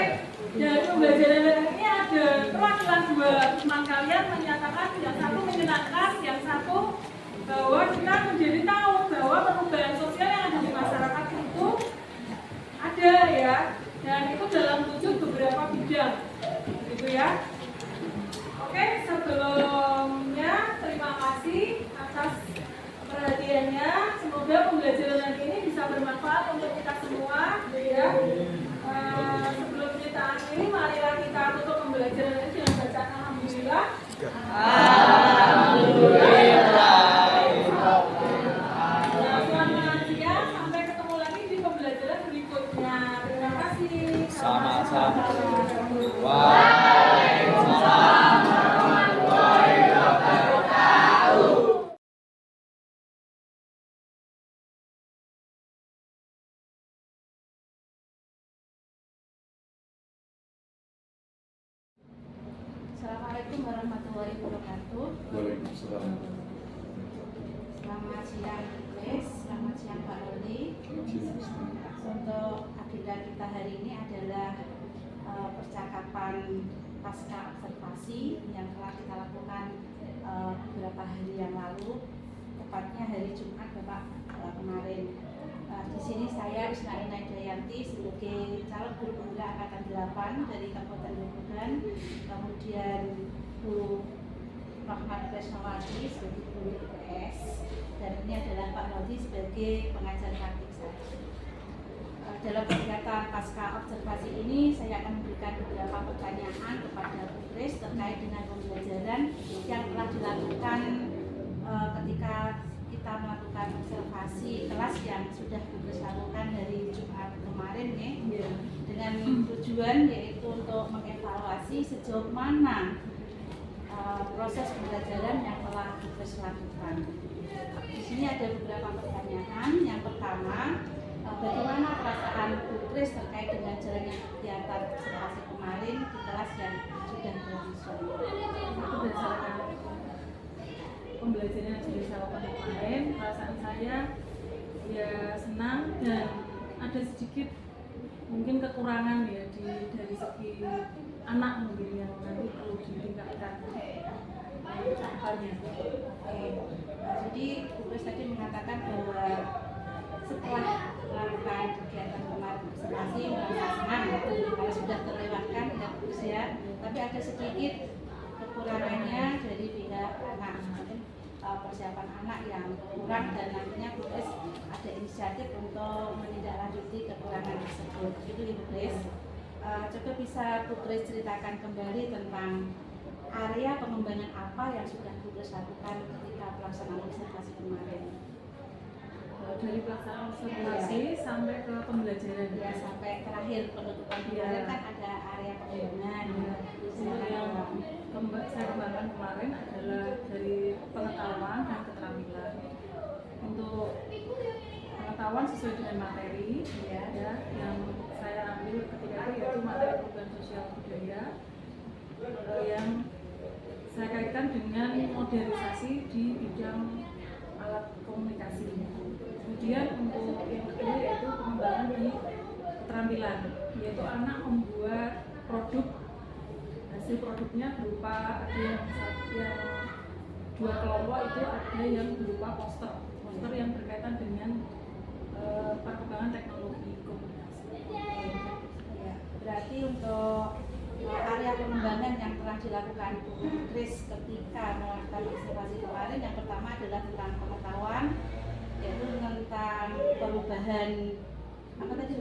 Dari pembelajaran hari ini ada perwakilan dua teman kalian menyatakan yang satu menyenangkan, yang satu bahwa kita menjadi tahu bahwa perubahan sosial yang ada di masyarakat itu ada ya, dan itu dalam wujud beberapa bidang, gitu ya. Oke, sebelumnya terima kasih atas perhatiannya. Semoga pembelajaran hari ini bisa bermanfaat untuk kita semua, ya. Sebelum kita akhiri, marilah kita tutup pembelajaran ini dengan bacaan alhamdulillah. Selamat siang, sampai ketemu lagi di pembelajaran berikutnya. Terima kasih.
Sama-sama.
Assalamualaikum warahmatullahi wabarakatuh.
Waalaikumsalam.
Selamat siang Grace, selamat siang Pak Roli. Untuk agenda kita hari ini adalah percakapan pasca observasi yang telah kita lakukan beberapa hari yang lalu tepatnya hari Jumat Bapak kemarin. Di sini saya Isna Inaidayanti sebagai calon guru pemula angkatan 8 dari Kabupaten Grobogan, kemudian Bu Rahmat Kresnawati sebagai guru IPS, dan ini adalah Pak Rodi sebagai pengajar praktik saya. Dalam kegiatan pasca observasi ini saya akan memberikan beberapa pertanyaan kepada Bu Kris terkait dengan pembelajaran yang telah dilakukan ketika kita melakukan observasi kelas yang sudah Bu Kris lakukan dari Jumat kemarin ya, dengan tujuan yaitu untuk mengevaluasi sejauh mana proses pembelajaran yang telah Bu Kris lakukan. Di sini ada beberapa pertanyaan. Yang pertama, bagaimana perasaan Bu Kris terkait dengan jalannya kegiatan observasi kemarin di kelas yang sudah berlangsung?
Berdasarkan pembelajaran yang sudah saya lakukan kemarin, perasaan saya ya senang dan ada sedikit mungkin kekurangan ya dari segi anak mungkin yang nanti perlu ditingkatkan cakupannya.
Jadi Bu Kris tadi mengatakan bahwa setelah melakukan kegiatan kemarin observasi merasa senang karena sudah terlewatkan ya Bu Kris ya, tapi ada sedikit kekurangannya dari pihak anak, mungkin persiapan anak yang kurang, dan nantinya Bu Kris ada inisiatif untuk menindaklanjuti kekurangan tersebut. Itu Ibu Kris. Coba bisa Bu Kris ceritakan kembali tentang area pengembangan apa yang sudah Bu Kris lakukan ketika pelaksanaan observasi kemarin.
Dari pelaksanaan observasi sampai ke pembelajaran
Ya, sampai terakhir penutupan kemarin kan ada area pengembangan.
Untuk yang saya kembangkan kemarin adalah dari pengetahuan dan keterampilan. Untuk pengetahuan sesuai dengan materi ya, yang saya ambil ketika itu yaitu materi perubahan sosial budaya yang saya kaitkan dengan modernisasi di bidang alat komunikasi. Kemudian untuk yang kedua yaitu pengembangan di keterampilan, yaitu anak membuat produk. Hasil produknya berupa ada yang dua kelompok itu ada yang berupa poster yang berkaitan dengan perkembangan teknologi komunikasi.
Ya, berarti untuk area pengembangan yang telah dilakukan Bu Kris ketika melakukan observasi kemarin, yang pertama adalah tentang pengetahuan, yaitu tentang perubahan apa tadi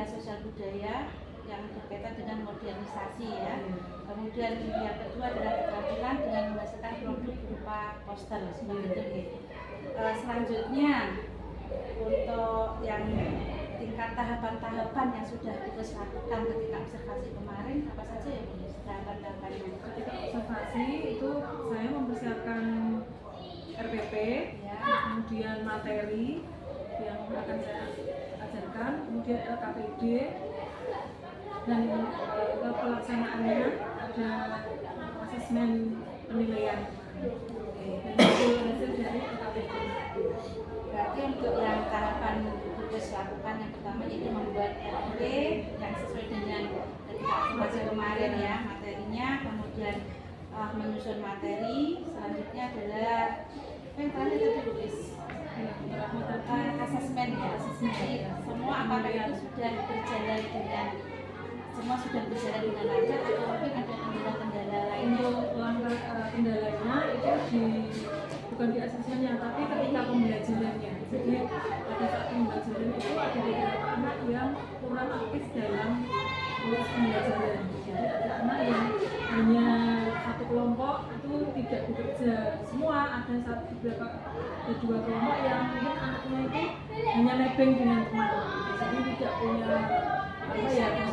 sosial budaya yang berkaitan dengan modernisasi ya. Kemudian yang kedua adalah keterampilan dengan menghasilkan produk berupa poster seperti itu ya. Selanjutnya untuk yang tingkat tahapan-tahapan yang sudah Bu Kris lakukan ketika observasi kemarin apa saja ya Bu Kris? Tahapan-tahapannya
Ketika observasi itu saya mempersiapkan RPP,
ya.
kemudian materi yang akan saya ajarkan, kemudian LKPD, dan pelaksanaannya ada asesmen penilaian dan hasil dari LKPD.
Berarti untuk yang tahapan Bu Kris lakukan yang pertama itu membuat RPP yang sesuai dengan ketika observasi kemarin ya, materinya, kemudian menyusun materi. Selanjutnya adalah yang terakhir tadi Bu Kris, asesmen ya. Jadi semua apakah itu sudah berjalan dengan lancar atau mungkin ada kendala-kendala lain?
Untuk langkah kendalanya itu bukan di asesmennya, tapi ketika pembelajarannya. Jadi pada saat pembelajaran itu ada beberapa anak yang kurang aktif dalam proses pembelajaran. Jadi ada anak yang hanya satu kelompok itu tidak bekerja semua, ada dua kelompok yang mungkin anaknya itu hanya nebeng dengan teman, jadi tidak punya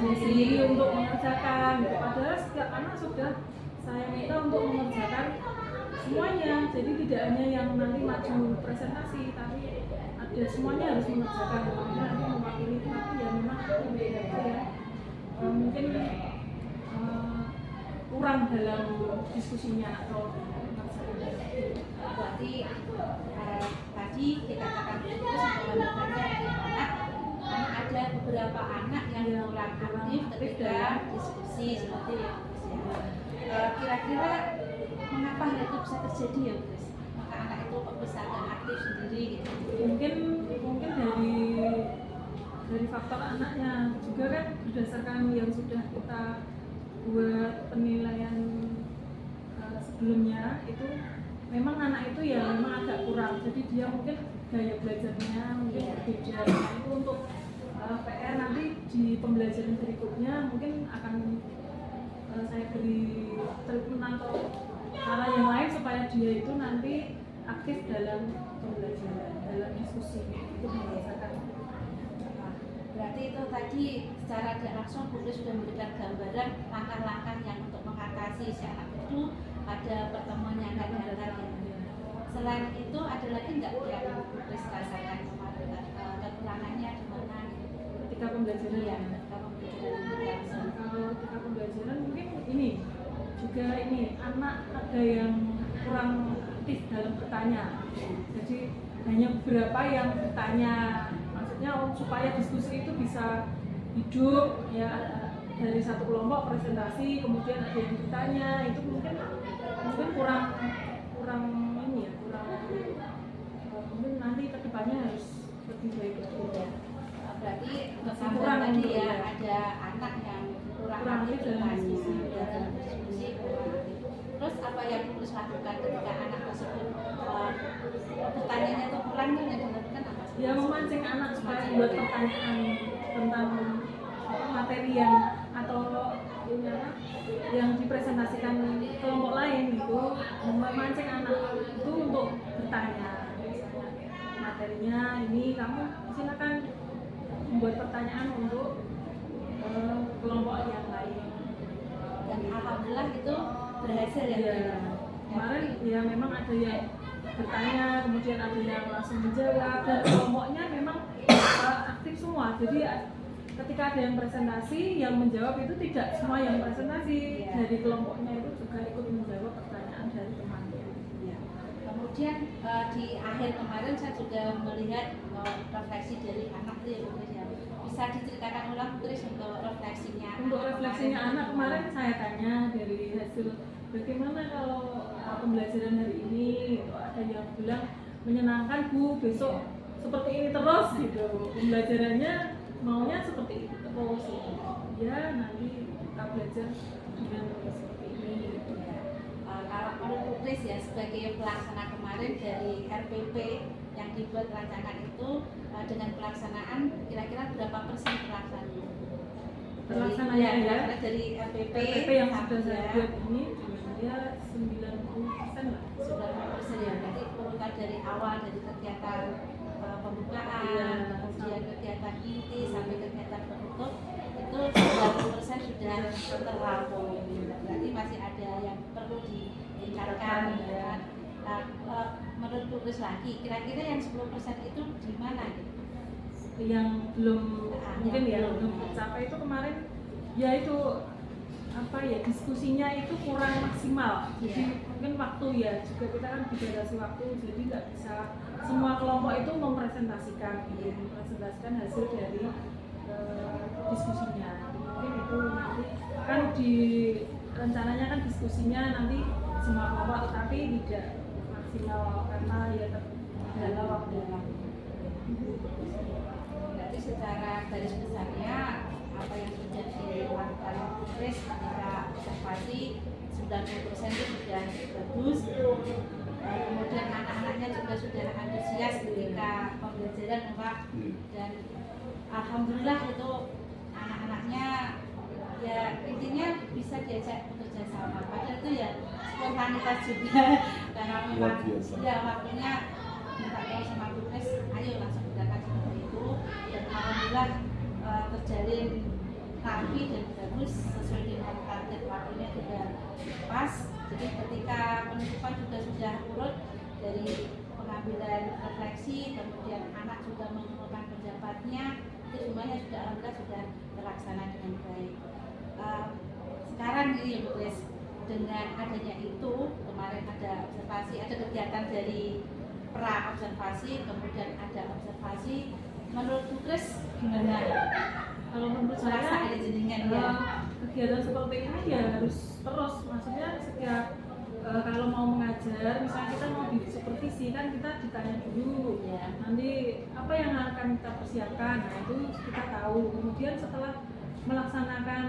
sendiri untuk mengerjakan gitu. Padahal setiap anak sudah saya minta untuk mengerjakan semuanya, jadi tidak hanya yang nanti maju presentasi, tapi ada semuanya harus mengerjakan. Kemudian nanti mewakili, tapi ya memang aku mungkin kurang dalam diskusinya atau
Berarti tadi dikatakan itu sebenarnya anak ada beberapa anak yang kurang aktif ketika diskusi seperti ya Bu Kris ya. Kira-kira mengapa hal itu bisa terjadi ya Bu Kris? apakah anak itu kok bisa nggak aktif sendiri gitu?
Mungkin dari faktor anaknya juga kan, berdasarkan yang sudah kita buat penilaian sebelumnya itu memang anak itu ya memang agak kurang, jadi dia mungkin gaya belajarnya mungkin berbeda. Nah, itu untuk PR nanti di pembelajaran berikutnya mungkin akan saya beri treatment atau cara yang lain supaya dia itu nanti aktif dalam pembelajaran, dalam diskusi itu berdasarkan.
Berarti itu tadi secara tidak langsung Bu Kris sudah memberikan gambaran langkah-langkah yang untuk mengatasi si anak itu ada pertemuan yang akan datang. Selain itu ada lagi nggak yang Bu Kris rasakan kemarin kekurangannya di mana?
Ketika pembelajaran
Ya, ketika pembelajaran langsung.
kalau ketika pembelajaran mungkin ini juga anak ada yang kurang aktif dalam bertanya, jadi hanya beberapa yang bertanya, maksudnya supaya diskusi itu bisa hidup ya, dari satu kelompok presentasi kemudian ada yang bertanya, itu mungkin kurang mungkin nanti kedepannya harus lebih baik lagi ya.
Berarti
Kurang
kurang tadi ya,
ya.
ada anak yang kurang
Kurang
aktif
aktif dalam
bertanya,
diskusi, ya.
dalam diskusi kurang aktif. Terus apa yang harus lakukan ketika anak tersebut pertanyaannya itu kurang, tuh yang dilakukan apa?
Ya, memancing anak supaya buat pertanyaan tentang materi yang atau yang dipresentasikan kelompok lain itu, memancing anak itu untuk bertanya. Misalnya materinya ini, kamu silakan membuat pertanyaan untuk kelompok yang lain.
Dan alhamdulillah itu berhasil ya.
Ya, kemarin ya memang ada yang bertanya, kemudian ada yang langsung menjawab, dan kelompoknya memang aktif semua. Jadi ketika ada yang presentasi, yang menjawab itu tidak semua yang presentasi,
Ya.
dari kelompoknya itu juga ikut menjawab pertanyaan dari temannya.
Ya. Kemudian di akhir kemarin saya juga melihat refleksi dari anak itu ya Bu Kris ya. Bisa diceritakan ulang Bu Kris untuk refleksinya?
Untuk refleksinya anak kemarin saya tanya dari hasil bagaimana kalau pembelajaran hari ini, itu ada yang bilang menyenangkan Bu, besok seperti ini terus gitu, pembelajarannya maunya seperti itu terus gitu. Ya nanti kita belajar dengan seperti ini gitu.
Kalau menurut Bu Kris ya, sebagai pelaksana kemarin dari RPP yang dibuat rancangan itu, dengan pelaksanaan kira-kira berapa persen pelaksanaan?
Pelaksananya ya,
dari RPP
yang sudah saya
ya,
buat ini ya 90% lah.
90% ya. Berarti urutan dari awal, dari kegiatan pembukaan,
Iya.
kemudian kegiatan inti sampai kegiatan penutup itu 90% sudah terlampau. Berarti masih ada yang perlu ditingkatkan ya. Nah, menurut Bu Kris lagi, kira-kira yang 10% itu di mana gitu?
Yang belum mungkin ya
belum.
belum tercapai itu kemarin ya, itu apa ya, diskusinya itu kurang maksimal. Jadi mungkin waktu ya, juga kita kan dibatasi waktu, jadi nggak bisa semua kelompok itu mempresentasikan hasil dari diskusinya. Mungkin itu nanti kan di rencananya kan diskusinya nanti semua kelompok, tetapi tidak maksimal karena ya terkendala waktu.
Berarti secara garis besarnya apa yang sudah dilakukan Bu Kris ketika observasi 90% itu sudah bagus. Kemudian anak-anaknya juga sudah antusias ketika pembelajaran Pak, dan alhamdulillah itu anak-anaknya ya intinya bisa diajak bekerja sama. Padahal itu ya spontanitas juga karena memang ya waktunya minta tolong sama Bu Kris, ayo langsung berangkat seperti itu, dan alhamdulillah terjalin rapi dan bagus sesuai dengan target waktunya sudah pas. Jadi ketika penutupan juga sudah urut dari pengambilan refleksi, kemudian anak juga mengemukakan pendapatnya, itu semuanya sudah alhamdulillah sudah terlaksana dengan baik. Sekarang ini Bu Kris, dengan adanya itu kemarin ada observasi, ada kegiatan dari pra observasi, kemudian ada observasi. Menurut Bu Kris gimana?
Kalau menurut saya
ada jenengan ya.
Kegiatan seperti ini ya harus terus, maksudnya setiap kalau mau mengajar, misalnya kita mau seperti kita ditanya dulu
Ya.
nanti apa yang akan kita persiapkan, nah itu kita tahu. Kemudian setelah melaksanakan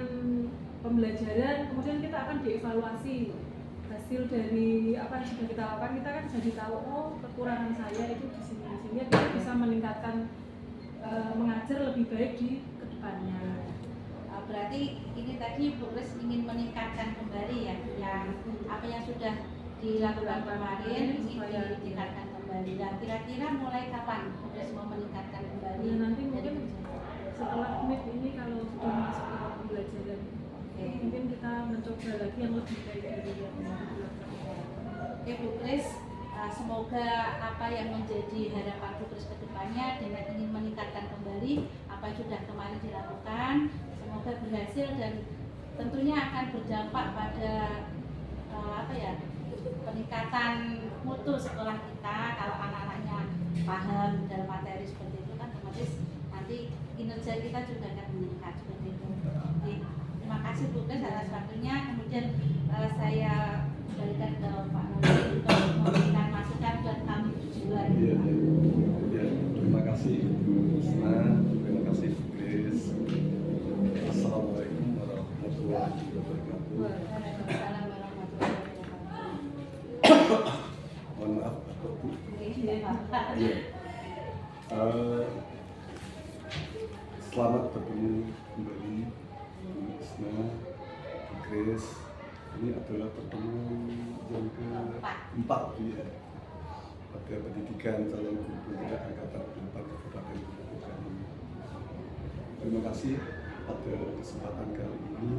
pembelajaran, kemudian kita akan dievaluasi hasil dari apa yang sudah kita lakukan. Kita kan jadi tahu, oh kekurangan saya itu di sini, kita bisa meningkatkan mengajar lebih baik di kedepannya.
Berarti ini tadi Bu Kris ingin meningkatkan kembali ya yang apa yang sudah dilakukan kemarin ingin ditingkatkan kembali. Dan kira-kira mulai kapan Bu Kris mau meningkatkan kembali?
Ya, nanti mungkin setelah MIP ini kalau sudah masuk ke pembelajaran, mungkin kita mencoba lagi yang lebih baik dari yang dilakukan.
Oke Bu Kris, semoga apa yang menjadi harapan Bu Kris ke depannya dengan ingin meningkatkan kembali apa yang sudah kemarin dilakukan, semoga berhasil dan tentunya akan berdampak pada peningkatan mutu sekolah kita. Kalau anak-anaknya paham dalam materi seperti itu kan otomatis nanti kinerja kita juga akan meningkat seperti itu. Oke, terima kasih Bu Kris atas waktunya. Kemudian saya kembalikan ke Pak Nuri untuk memberikan masukan buat kami tujuan.
Ya, terima kasih Bu Isna, terima kasih Bu Kris. Assalamualaikum warahmatullahi wabarakatuh.
Waalaikumsalam warahmatullahi wabarakatuh.
Mohon maaf Bapak Bu.
Iya, Pak.
Iya. Selamat bertemu kembali Bu Isna, Bu Kris. Ini adalah pertemuan yang keempat ya, pada pendidikan calon guru pendidik angkatan 8 Kabupaten Grobogan ini. Terima kasih pada kesempatan kali ini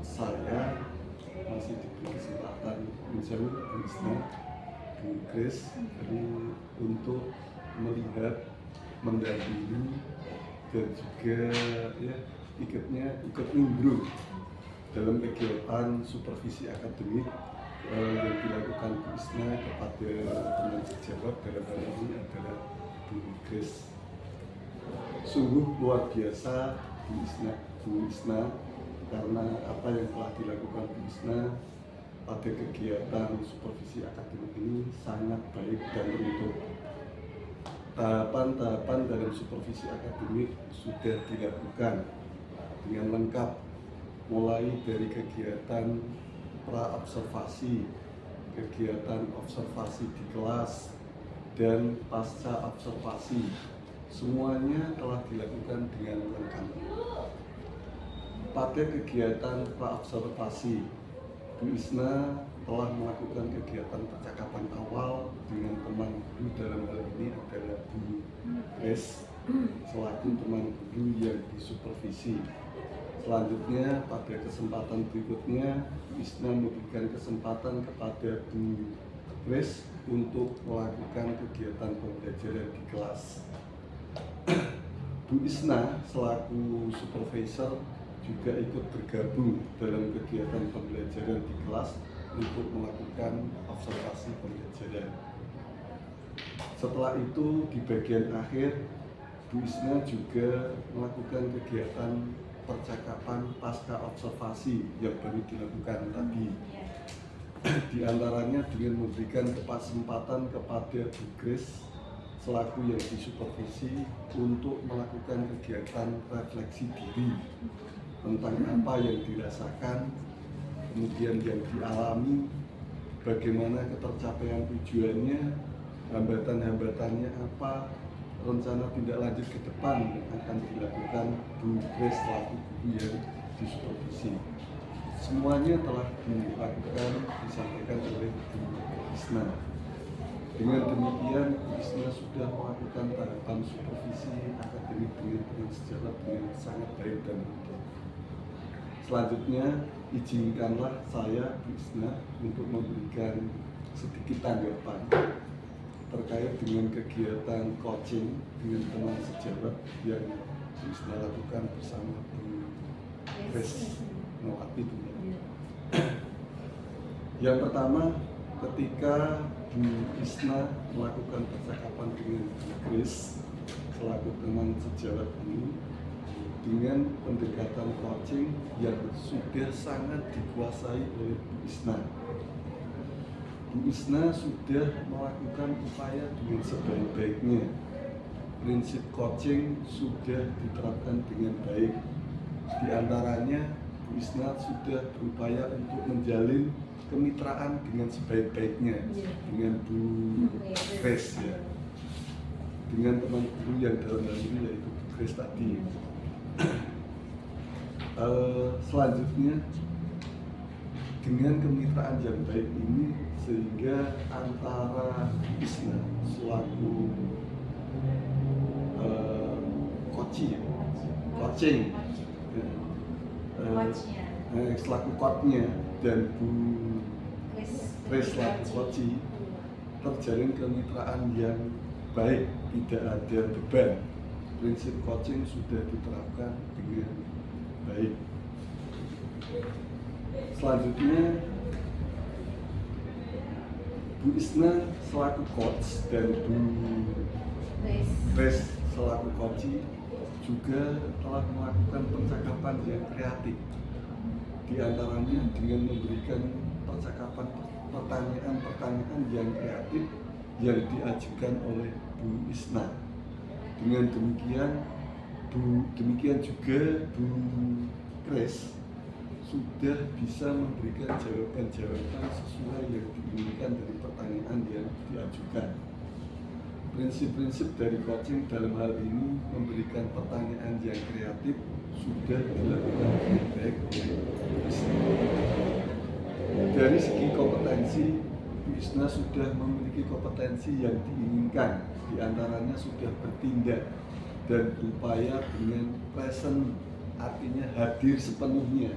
saya masih diberi kesempatan menjawab Bu Isna, Bu Kris untuk melihat, mendampingi dan juga ya ikut nimbrung dalam kegiatan supervisi akademik yang dilakukan Bu Isna kepada teman sejawat, dalam hal ini adalah Bu Kris. Sungguh luar biasa Bu Isna karena apa yang telah dilakukan Bu Isna pada kegiatan supervisi akademik ini sangat baik dan terukur. Tahapan-tahapan dalam supervisi akademik sudah dilakukan dengan lengkap, mulai dari kegiatan pra-observasi, kegiatan observasi di kelas, dan pasca observasi. Semuanya telah dilakukan dengan lengkap. Pada kegiatan pra-observasi, Bu Isna telah melakukan kegiatan percakapan awal dengan teman guru, dalam hal ini adalah Bu Kris selaku teman guru yang disupervisi. Selanjutnya pada kesempatan berikutnya Bu Isna memberikan kesempatan kepada Bu Kris untuk melakukan kegiatan pembelajaran di kelas. Bu Isna selaku supervisor juga ikut bergabung dalam kegiatan pembelajaran di kelas untuk melakukan observasi pembelajaran. Setelah itu di bagian akhir Bu Isna juga melakukan kegiatan percakapan pasca observasi yang baru dilakukan tadi. Di antaranya dengan memberikan kesempatan kepada Bu Kris selaku yang disupervisi untuk melakukan kegiatan refleksi diri tentang apa yang dirasakan, kemudian yang dialami, bagaimana ketercapaian tujuannya, hambatan-hambatannya apa, rencana tindak lanjut ke depan yang akan dilakukan Bu Kris selaku guru yang disupervisi. Semuanya telah dilakukan, disampaikan oleh Bu Isna. Dengan demikian, Bu Isna sudah melakukan tahapan supervisi akademik dengan teman sejawat dengan sangat baik dan betul. Selanjutnya, izinkanlah saya, Bu Isna, untuk memberikan sedikit tanggapan terkait dengan kegiatan coaching dengan teman sejawat yang Bu Isna lakukan bersama Bu Kris. Yang pertama, ketika Bu Isna melakukan percakapan dengan Bu Kris selaku teman sejawat ini dengan pendekatan coaching yang sudah sangat dikuasai oleh Bu Isna. Bu Bu Isna sudah melakukan upaya dengan sebaik-baiknya. Prinsip coaching sudah diterapkan dengan baik. Di antaranya, Bu Isna sudah berupaya untuk menjalin kemitraan dengan sebaik-baiknya dengan Bu Grace ya, dengan teman guru yang dalam hal ini yaitu Bu Grace tadi. Selanjutnya, dengan kemitraan yang baik ini sehingga antara Bu Isna selaku coaching selaku coachnya dan Bu Grace selaku coaching terjalin kemitraan yang baik, tidak ada beban. Prinsip coaching sudah diterapkan dengan baik. Selanjutnya, Bu Isna selaku coach dan Bu Grace selaku coaching juga telah melakukan percakapan yang kreatif. Di antaranya dengan memberikan pertanyaan-pertanyaan yang kreatif yang diajukan oleh Bu Isna. Dengan demikian juga Bu Grace sudah bisa memberikan jawaban-jawaban sesuai yang diinginkan dari pertanyaan yang diajukan. Prinsip-prinsip dari coaching dalam hal ini memberikan pertanyaan yang kreatif sudah dilakukan dengan baik oleh Bu Isna. Dari segi kompetensi, Bu Isna sudah memiliki kompetensi yang diinginkan, di antaranya sudah bertindak dan berupaya dengan present, artinya hadir sepenuhnya,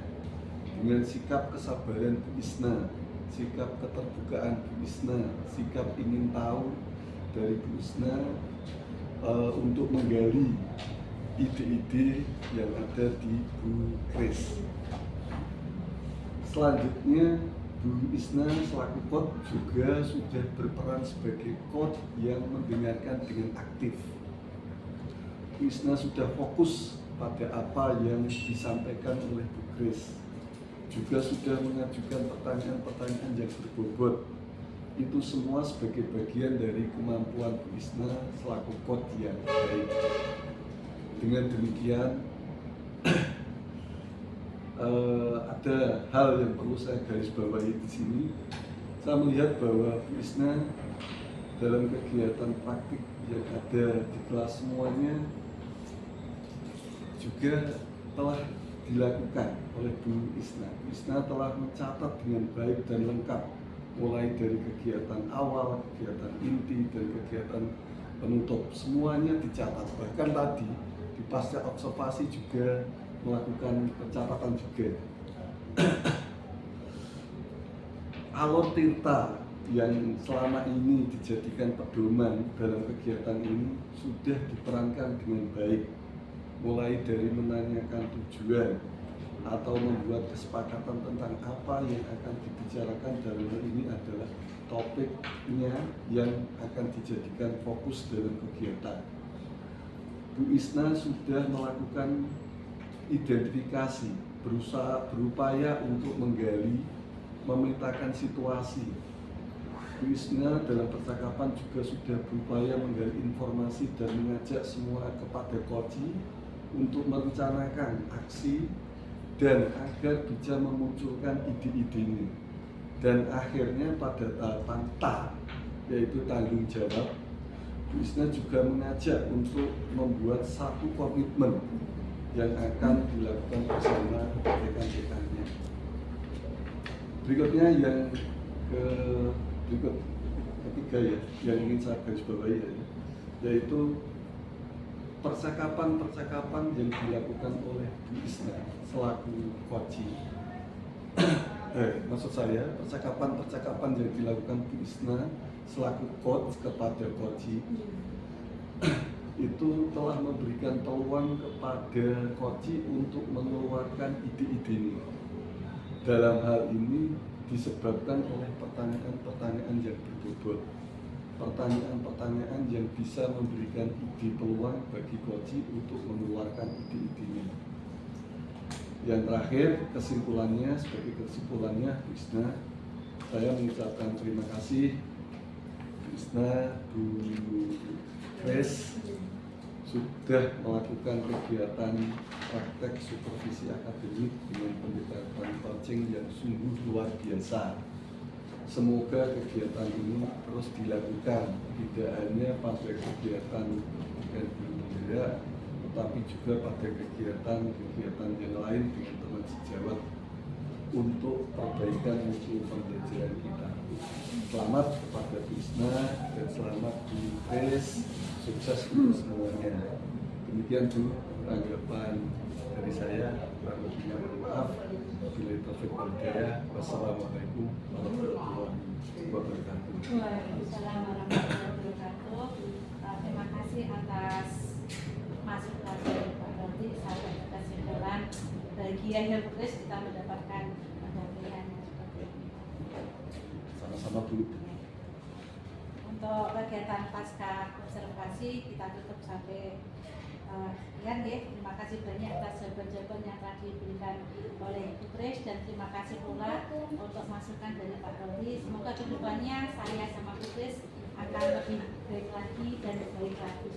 dengan sikap kesabaran Bu Isna, sikap keterbukaan Bu Isna, sikap ingin tahu dari Bu Isna untuk menggali ide-ide yang ada di Bu Grace. Selanjutnya, Bu Isna selaku coach juga sudah berperan sebagai coach yang mendengarkan dengan aktif. Bu Isna sudah fokus pada apa yang disampaikan oleh Bu Grace. Juga sudah mengajukan pertanyaan-pertanyaan yang berbobot. Itu semua sebagai bagian dari kemampuan Bu Isna selaku coach yang baik. Dengan demikian, ada hal yang perlu saya garis bawahi di sini. Saya melihat bahwa Bu Isna dalam kegiatan praktik yang ada di kelas semuanya juga telah dilakukan oleh Bu Isna. Bu Isna telah mencatat dengan baik dan lengkap, mulai dari kegiatan awal, kegiatan inti, dan kegiatan penutup. Semuanya dicatat. Bahkan tadi di pasca observasi juga melakukan pencatatan juga. Alur Tirta yang selama ini dijadikan pedoman dalam kegiatan ini sudah diperankan dengan baik, mulai dari menanyakan tujuan atau membuat kesepakatan tentang apa yang akan dibicarakan. Dalam hal ini adalah topiknya yang akan dijadikan fokus dalam kegiatan. Bu Isna sudah melakukan identifikasi, berupaya untuk menggali, memetakan situasi. Bu Isna dalam percakapan juga sudah berupaya menggali informasi dan mengajak semua kepada coaching untuk merencanakan aksi dan agar bisa memunculkan ide-idenya. Dan akhirnya pada tahapan yaitu tanggung jawab, Bu Isna juga mengajak untuk membuat satu komitmen yang akan dilakukan bersama rekan-rekannya. Berikutnya yang ketiga ya, yang ingin saya garis bawahi yaitu percakapan-percakapan yang dilakukan oleh Bu Isna selaku coaching. Maksud saya, percakapan-percakapan yang dilakukan Bu Isna selaku coach kepada coaching itu telah memberikan peluang kepada coaching untuk mengeluarkan ide-idenya. Dalam hal ini disebabkan oleh pertanyaan-pertanyaan yang berbobot, pertanyaan-pertanyaan yang bisa memberikan ide peluang bagi coaching untuk mengeluarkan ide-idenya. Yang terakhir, sebagai kesimpulannya, Bu Isna, saya mengucapkan terima kasih kasih Bu Isna, Bu Grace sudah melakukan kegiatan praktek supervisi akademik dengan pendekatan coaching yang sungguh luar biasa. Semoga kegiatan ini terus dilakukan, tidak hanya pada kegiatan dan budaya, tetapi juga pada kegiatan yang lain dengan teman sejawat untuk perbaikan mutu pembelajaran kita. Selamat kepada Bu Isna dan selamat Bu Grace, sukses untuk semuanya. Demikian Bu tanggapan dari saya, kurang lebihnya mohon maaf. Bila taufik wal hidayah. Wassalamualaikum warahmatullahi wabarakatuh.
Waalaikumsalam warahmatullahi wabarakatuh. Terima kasih atas masukan dari Pak Rodi sampai kesimpulan bagian yang terus kita mendapatkan pendampingan yang seperti ini.
Sama-sama Bu.
Untuk kegiatan pasca observasi kita tutup sampai sekian ya. Terima kasih banyak atas jawaban-jawaban yang telah diberikan oleh Ibu Grace dan terima kasih pula untuk masukan dari Pak Rodi. Semoga kedepannya saya sama Bu Grace akan lebih baik lagi dan baik lagi.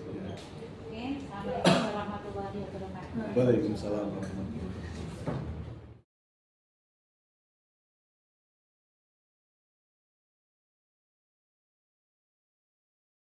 Oke, assalamualaikum warahmatullahi wabarakatuh.
Waalaikumsalam warahmatullahi wabarakatuh.